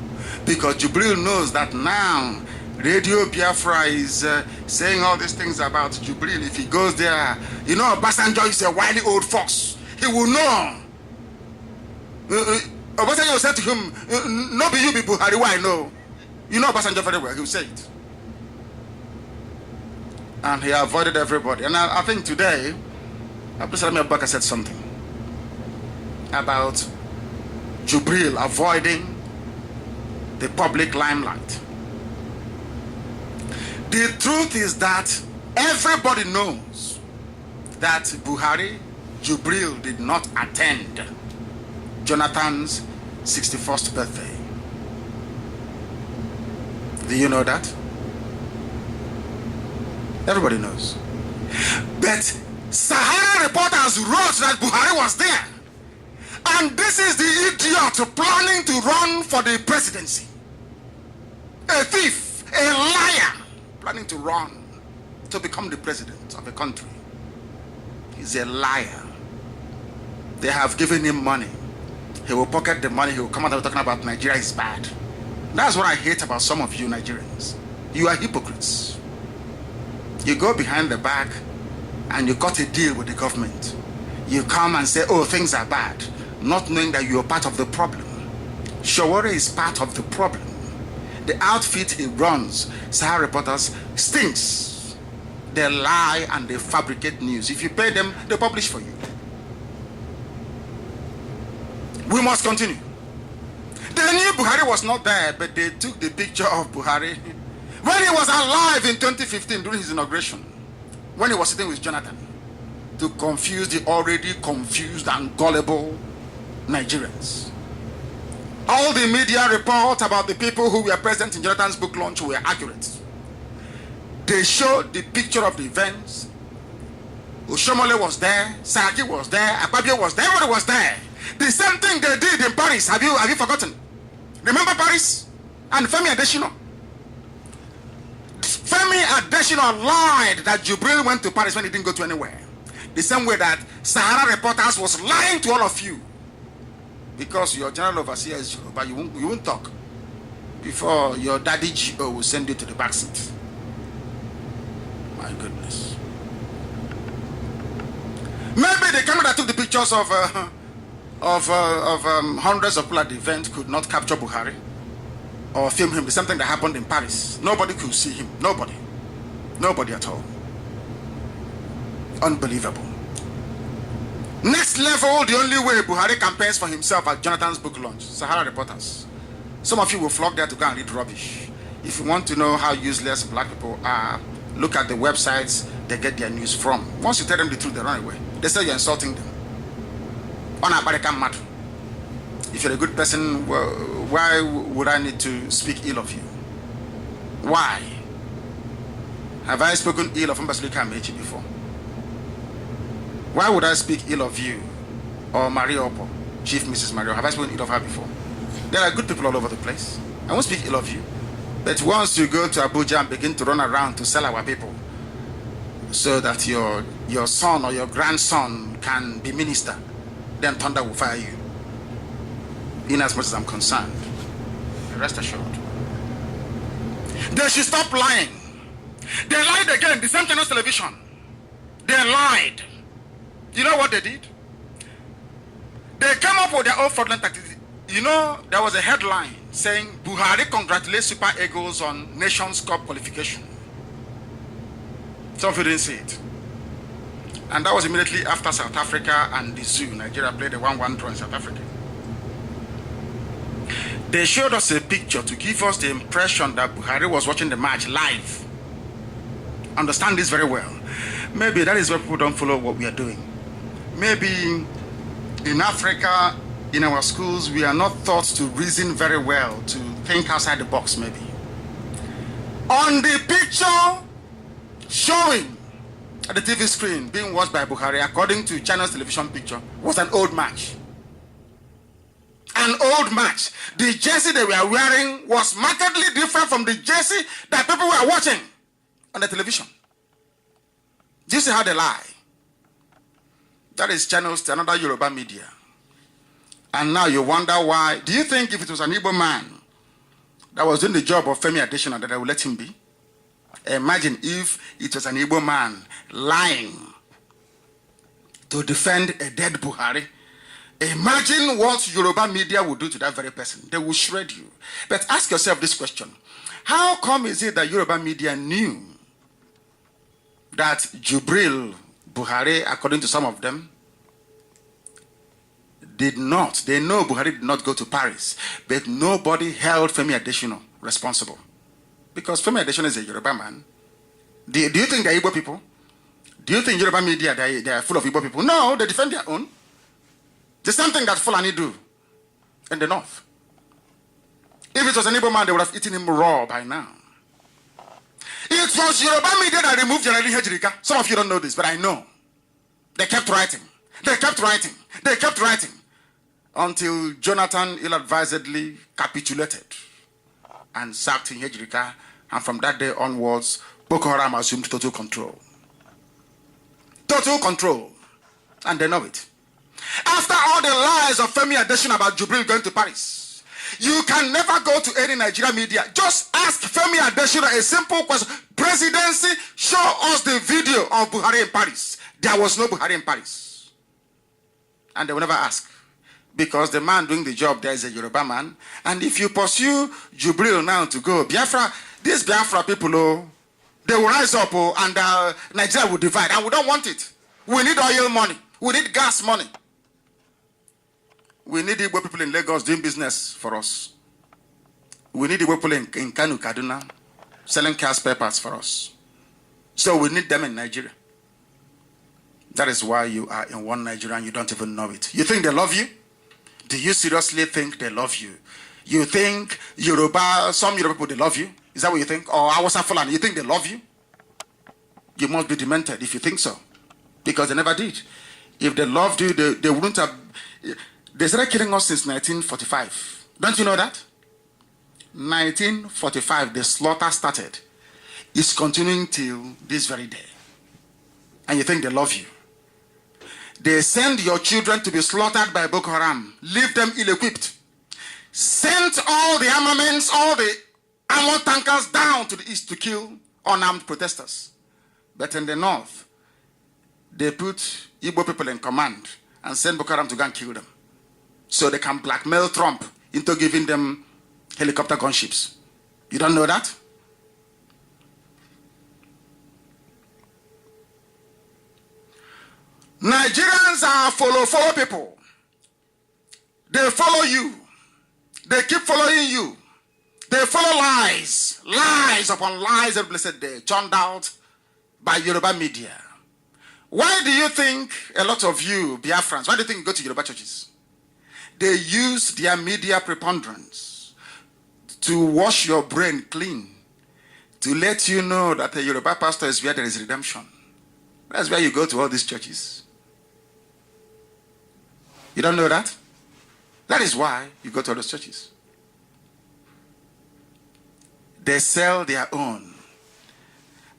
because Jubril knows that now Radio Biafra is saying all these things about Jubril. If he goes there, you know, Obasanjo is a wily old fox. He will know. Obasanjo said to him, no be you be Buhari, why no? You know Obasanjo very well, he will say it. And he avoided everybody. And I think today, Abdulsalam Abubakar said something about Jubril avoiding the public limelight. The truth is that everybody knows that Buhari, Jubril did not attend Jonathan's 61st birthday. Do you know that? Everybody knows. But Sahara Reporters wrote that Buhari was there. And this is the idiot planning to run for the presidency. A thief, a liar, planning to run to become the president of a country. He's a liar. They have given him money. He will pocket the money. He will come out and talking about Nigeria is bad. That's what I hate about some of you Nigerians. You are hypocrites. You go behind the back and you cut a deal with the government. You come and say, oh, things are bad, not knowing that you are part of the problem. Shawara is part of the problem. The outfit he runs, Sahara Reporters, stinks. They lie and they fabricate news. If you pay them, they publish for you. We must continue. They knew Buhari was not there, but they took the picture of Buhari when he was alive in 2015 during his inauguration, when he was sitting with Jonathan, to confuse the already confused and gullible Nigerians. All the media reports about the people who were present in Jonathan's book launch were accurate. They showed the picture of the events. Oshomole was there, Saki was there, Akpabio was there, everybody was there. The same thing they did in Paris. Have you forgotten? Remember Paris? And Femi Adesina? Femi Adesina lied that Jubril went to Paris when he didn't go to anywhere. The same way that Sahara Reporters was lying to all of you. Because your general overseer is Yoruba, you won't talk before your daddy GO will send you to the back seat. My goodness. Maybe the camera that took the pictures of hundreds of people at the event could not capture Buhari or film him. The same thing that happened in Paris. Nobody could see him. Nobody. Nobody at all. Unbelievable. Next level, the only way Buhari campaigns for himself at Jonathan's book launch. Sahara Reporters. Some of you will flock there to go and read rubbish. If you want to know how useless black people are, look at the websites they get their news from. Once you tell them the truth, they run away. They say you're insulting them. If you're a good person, why would I need to speak ill of you? Why? Have I spoken ill of Mbasulika Mechi before? Why would I speak ill of you or Mariopo, Chief Mrs. Mario. Have I spoken ill of her before? There are good people all over the place. I won't speak ill of you. But once you go to Abuja and begin to run around to sell our people so that your son or your grandson can be minister, then thunder will fire you. In as much as I'm concerned, rest assured. They should stop lying. They lied again, the same channel television. They lied. You know what they did? They came up with their own fraudulent tactics. You know, there was a headline saying, Buhari congratulates Super Eagles on Nations Cup qualification. Some of you didn't see it. And that was immediately after South Africa and the Zoo. Nigeria played a 1-1 draw in South Africa. They showed us a picture to give us the impression that Buhari was watching the match live. Understand this very well. Maybe that is why people don't follow what we are doing. Maybe in Africa, in our schools, we are not taught to reason very well, to think outside the box maybe. On the picture showing at the TV screen being watched by Buhari, according to China's television picture, was an old match. An old match. The jersey they were wearing was markedly different from the jersey that people were watching on the television. Do you see how they lie? That is channels to another Yoruba media. And now you wonder why. Do you think if it was an Igbo man that was doing the job of Femi Adesina that I would let him be? Imagine if it was an Igbo man lying to defend a dead Buhari. Imagine what Yoruba media would do to that very person. They will shred you. But ask yourself this question. How come is it that Yoruba media knew that Jubril Buhari, according to some of them, did not, they know Buhari did not go to Paris, but nobody held Femi Adesina responsible. Because Femi Adesina is a Yoruba man. Do you think they're Igbo people? Do you think Yoruba media, they are full of Igbo people? No, they defend their own. The same thing that Fulani do in the north. If it was an Igbo man, they would have eaten him raw by now. It was Yoruba media that removed General Hejirika. Some of you don't know this, but I know. They kept writing. They kept writing. They kept writing. Until Jonathan ill-advisedly capitulated and sacked Hejirika. And from that day onwards, Boko Haram assumed total control. Total control. And they know it. After all the lies of Femi Adesina about Jubril going to Paris, you can never go to any Nigeria media. Just ask Femi Adesina a simple question. Presidency, show us the video of Buhari in Paris. There was no Buhari in Paris. And they will never ask. Because the man doing the job there is a Yoruba man. And if you pursue Jubril now to go, Biafra, these Biafra people, oh, they will rise up, oh, and Nigeria will divide. And we don't want it. We need oil money. We need gas money. We need Igbo people in Lagos doing business for us. We need Igbo people in Kanu, Kaduna, selling cash papers for us. So we need them in Nigeria. That is why you are in one Nigeria and you don't even know it. You think they love you? Do you seriously think they love you? You think Yoruba, some Yoruba people, they love you? Is that what you think? Or Hausa Fulani, you think they love you? You must be demented if you think so. Because they never did. If they loved you, they wouldn't have... They started killing us since 1945. Don't you know that? 1945, the slaughter started. It's continuing till this very day. And you think they love you. They send your children to be slaughtered by Boko Haram. Leave them ill-equipped. Sent all the armaments, all the armor tankers down to the east to kill unarmed protesters. But in the north, they put Igbo people in command and send Boko Haram to go and kill them. So they can blackmail Trump into giving them helicopter gunships. You don't know that? Nigerians are follow people. They follow you. They keep following you. They follow lies. Lies upon lies every blessed day, churned out by Yoruba media. Why do you think a lot of you, Biafrans, why do you think you go to Yoruba churches? They use their media preponderance to wash your brain clean, to let you know that a Yoruba pastor is where there is redemption. That's why you go to all these churches. You don't know that? That is why you go to those churches. They sell their own.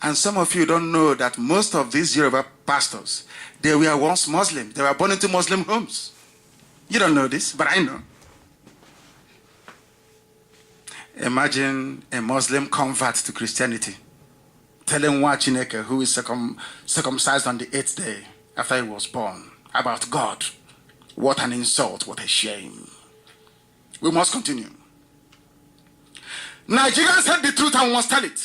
And some of you don't know that most of these Yoruba pastors, they were once Muslim. They were born into Muslim homes. You don't know this, but I know. Imagine a Muslim convert to Christianity telling one Chineke who is circumcised on the 8th day after he was born about God. What an insult, what a shame. We must continue. Nigerians heard the truth and must tell it.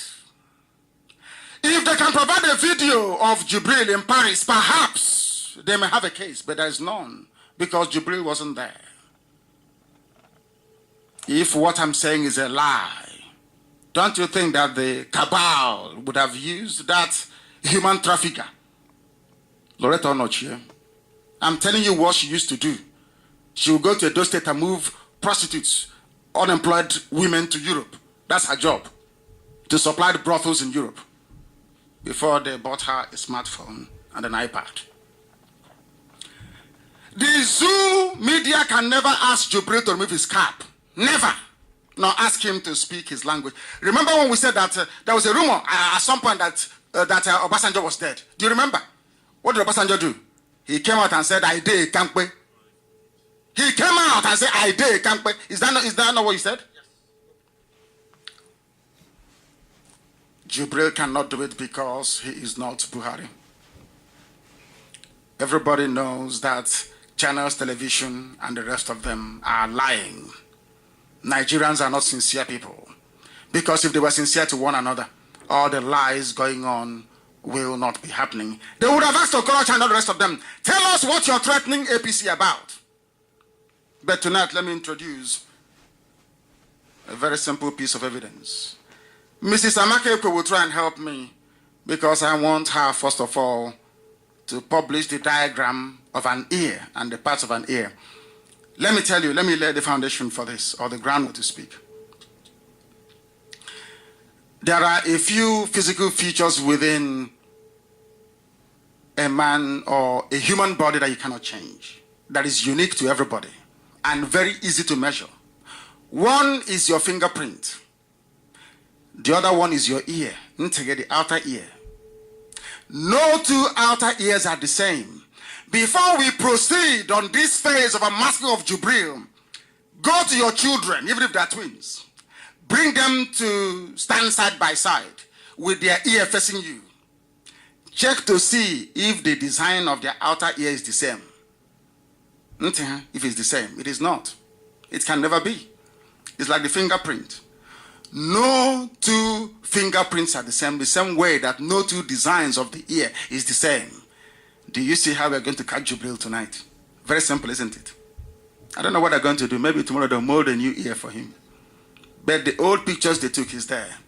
If they can provide a video of Jubril in Paris, perhaps they may have a case, but there is none because Jubril wasn't there. If what I'm saying is a lie, don't you think that the cabal would have used that human trafficker? Loretta Onochie, I'm telling you what she used to do. She would go to Edo State and move prostitutes, unemployed women to Europe. That's her job, to supply the brothels in Europe, before they bought her a smartphone and an iPad. The zoo media can never ask Jubril to remove his cap. Never. Nor ask him to speak his language. Remember when we said that there was a rumor at some point that Obasanjo was dead? Do you remember? What did Obasanjo do? He came out and said, I did Kampe. He came out and said, I did Kampe. Is that not what he said? Yes. Jubril cannot do it because he is not Buhari. Everybody knows that Channels Television and the rest of them are lying. Nigerians are not sincere people. Because if they were sincere to one another, all the lies going on will not be happening. They would have asked Okorocha and all the rest of them, tell us what you're threatening APC about. But tonight, let me introduce a very simple piece of evidence. Mrs. Amakeko will try and help me because I want her, first of all, to publish the diagram of an ear and the parts of an ear. Let me tell you, let me lay the foundation for this, or the groundwork to speak. There are a few physical features within a man or a human body that you cannot change, that is unique to everybody and very easy to measure. One is your fingerprint. The other one is your ear, the outer ear. No two outer ears are the same. Before we proceed on this phase of unmasking of Jubril, go to your children, even if they are twins. Bring them to stand side by side with their ear facing you. Check to see if the design of their outer ear is the same. If it's the same, it is not. It can never be. It's like the fingerprint. No two fingerprints are the same way that no two designs of the ear is the same. Do you see how we're going to catch Jubril tonight? Very simple, isn't it? I don't know what they're going to do. Maybe tomorrow they'll mold a new ear for him. But the old pictures they took is there.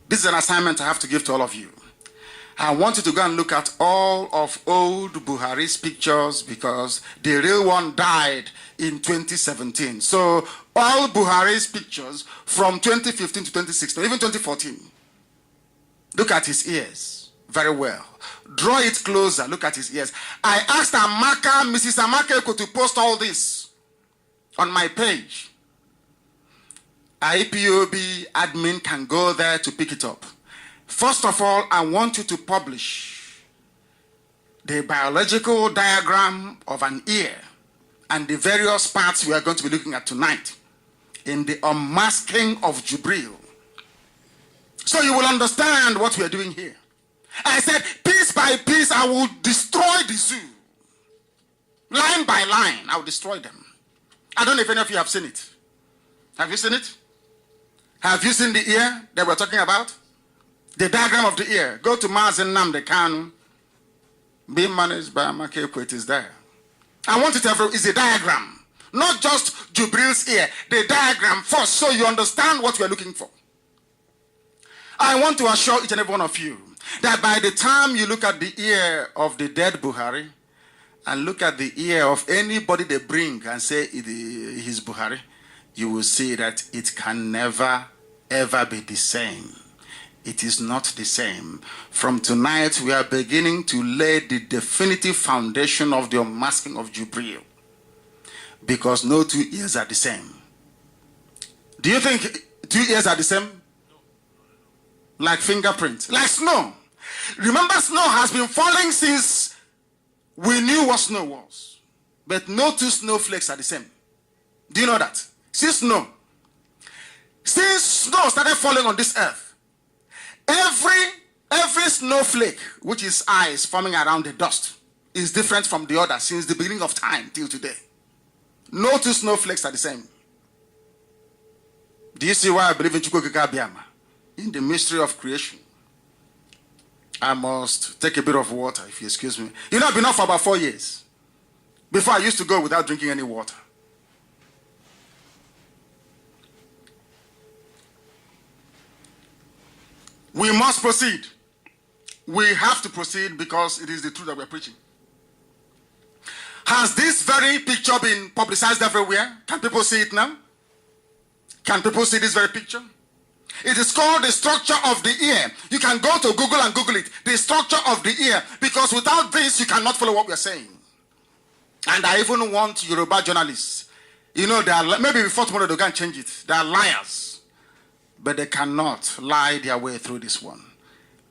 This is an assignment I have to give to all of you. I want you to go and look at all of old Buhari's pictures because the real one died in 2017. So all Buhari's pictures from 2015 to 2016, even 2014. Look at his ears very well. Draw it closer. Look at his ears. I asked Mrs. Amakeko to post all this on my page. IPOB admin can go there to pick it up. First of all, I want you to publish the biological diagram of an ear and the various parts we are going to be looking at tonight in the unmasking of Jubril. So you will understand what we are doing here. I said, piece by piece, I will destroy the zoo. Line by line, I will destroy them. I don't know if any of you have seen it. Have you seen it? Have you seen the ear that we're talking about? The diagram of the ear. Go to Nnamdi, Kanu. Being managed by Amakeko, it is there. I want it to have, it's a diagram. Not just Jubril's ear. The diagram first, so you understand what we are looking for. I want to assure each and every one of you that by the time you look at the ear of the dead Buhari and look at the ear of anybody they bring and say he's Buhari, you will see that it can never, ever be the same. It is not the same. From tonight, we are beginning to lay the definitive foundation of the unmasking of Jubril. Because no 2 ears are the same. Do you think 2 ears are the same? Like fingerprints, like snow. Remember, snow has been falling since we knew what snow was. But no 2 snowflakes are the same. Do you know that? Since snow started falling on this earth, every snowflake, which is ice forming around the dust, is different from the other since the beginning of time till today. No 2 snowflakes are the same. Do you see why I believe in Chukwukika, in the mystery of creation? I must take a bit of water, if you excuse me. You know, I've been off for about 4 years. Before, I used to go without drinking any water. We must proceed. We have to proceed because it is the truth that we're preaching. Has this very picture been publicized everywhere? Can people see it now? Can people see this very picture? It is called the structure of the ear. You can go to Google and Google it. The structure of the ear. Because without this, you cannot follow what we're saying. And I even want Yoruba journalists. You know, they are, maybe before tomorrow they can change it. They are liars. But they cannot lie their way through this one.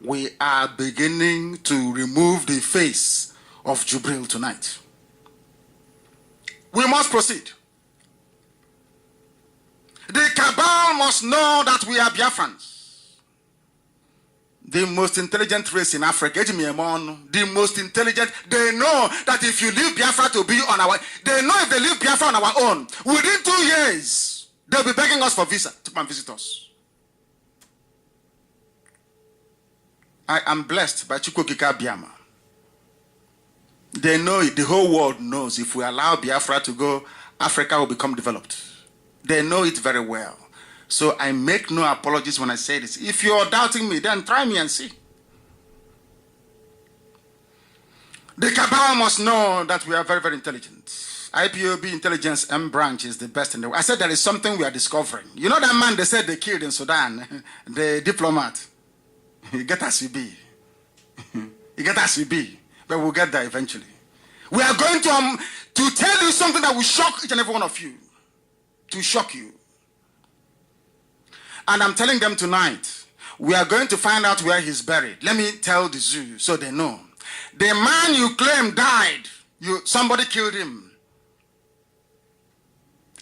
We are beginning to remove the face of Jubril tonight. We must proceed. The cabal must know that we are Biafrans. The most intelligent race in Africa, the most intelligent, they know that if you leave Biafra to be on our, they know if they leave Biafra on our own, within 2 years, they'll be begging us for visa to come and visit us. I am blessed by Chukwukika Biama. They know it, the whole world knows if we allow Biafra to go, Africa will become developed. They know it very well. So I make no apologies when I say this. If you're doubting me, then try me and see. The cabal must know that we are very, very intelligent. IPOB intelligence M branch is the best in the world. I said there is something we are discovering. You know that man they said they killed in Sudan, the diplomat. You get as you be. You get as you be. But we'll get there eventually. We are going to tell you something that will shock each and every one of you. To shock you. And I'm telling them tonight, we are going to find out where he's buried. Let me tell the zoo so they know. The man you claim died, somebody killed him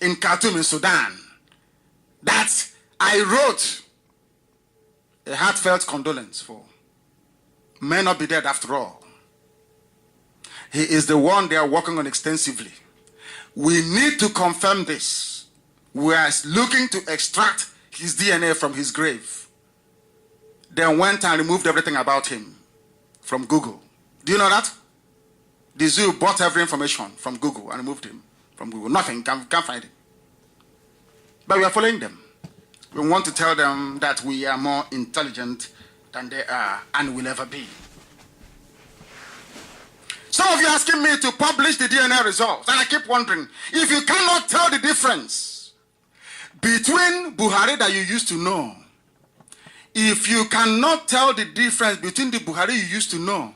in Khartoum in Sudan. That I wrote a heartfelt condolence for. May not be dead after all. He is the one they are working on extensively. We need to confirm this. We are looking to extract his DNA from his grave. Then went and removed everything about him from Google. Do you know that? The zoo bought every information from Google and removed him from Google. Nothing, can't find him. But we are following them. We want to tell them that we are more intelligent than they are and will ever be. Some of you are asking me to publish the DNA results, and I keep wondering, if you cannot tell the difference between Buhari that you used to know, if you cannot tell the difference between the Buhari you used to know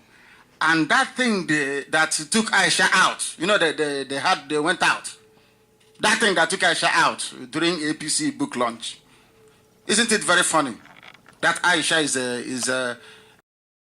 and that thing that took Aisha out, you know, they went out, that thing that took Aisha out during APC book launch, isn't it very funny that Aisha is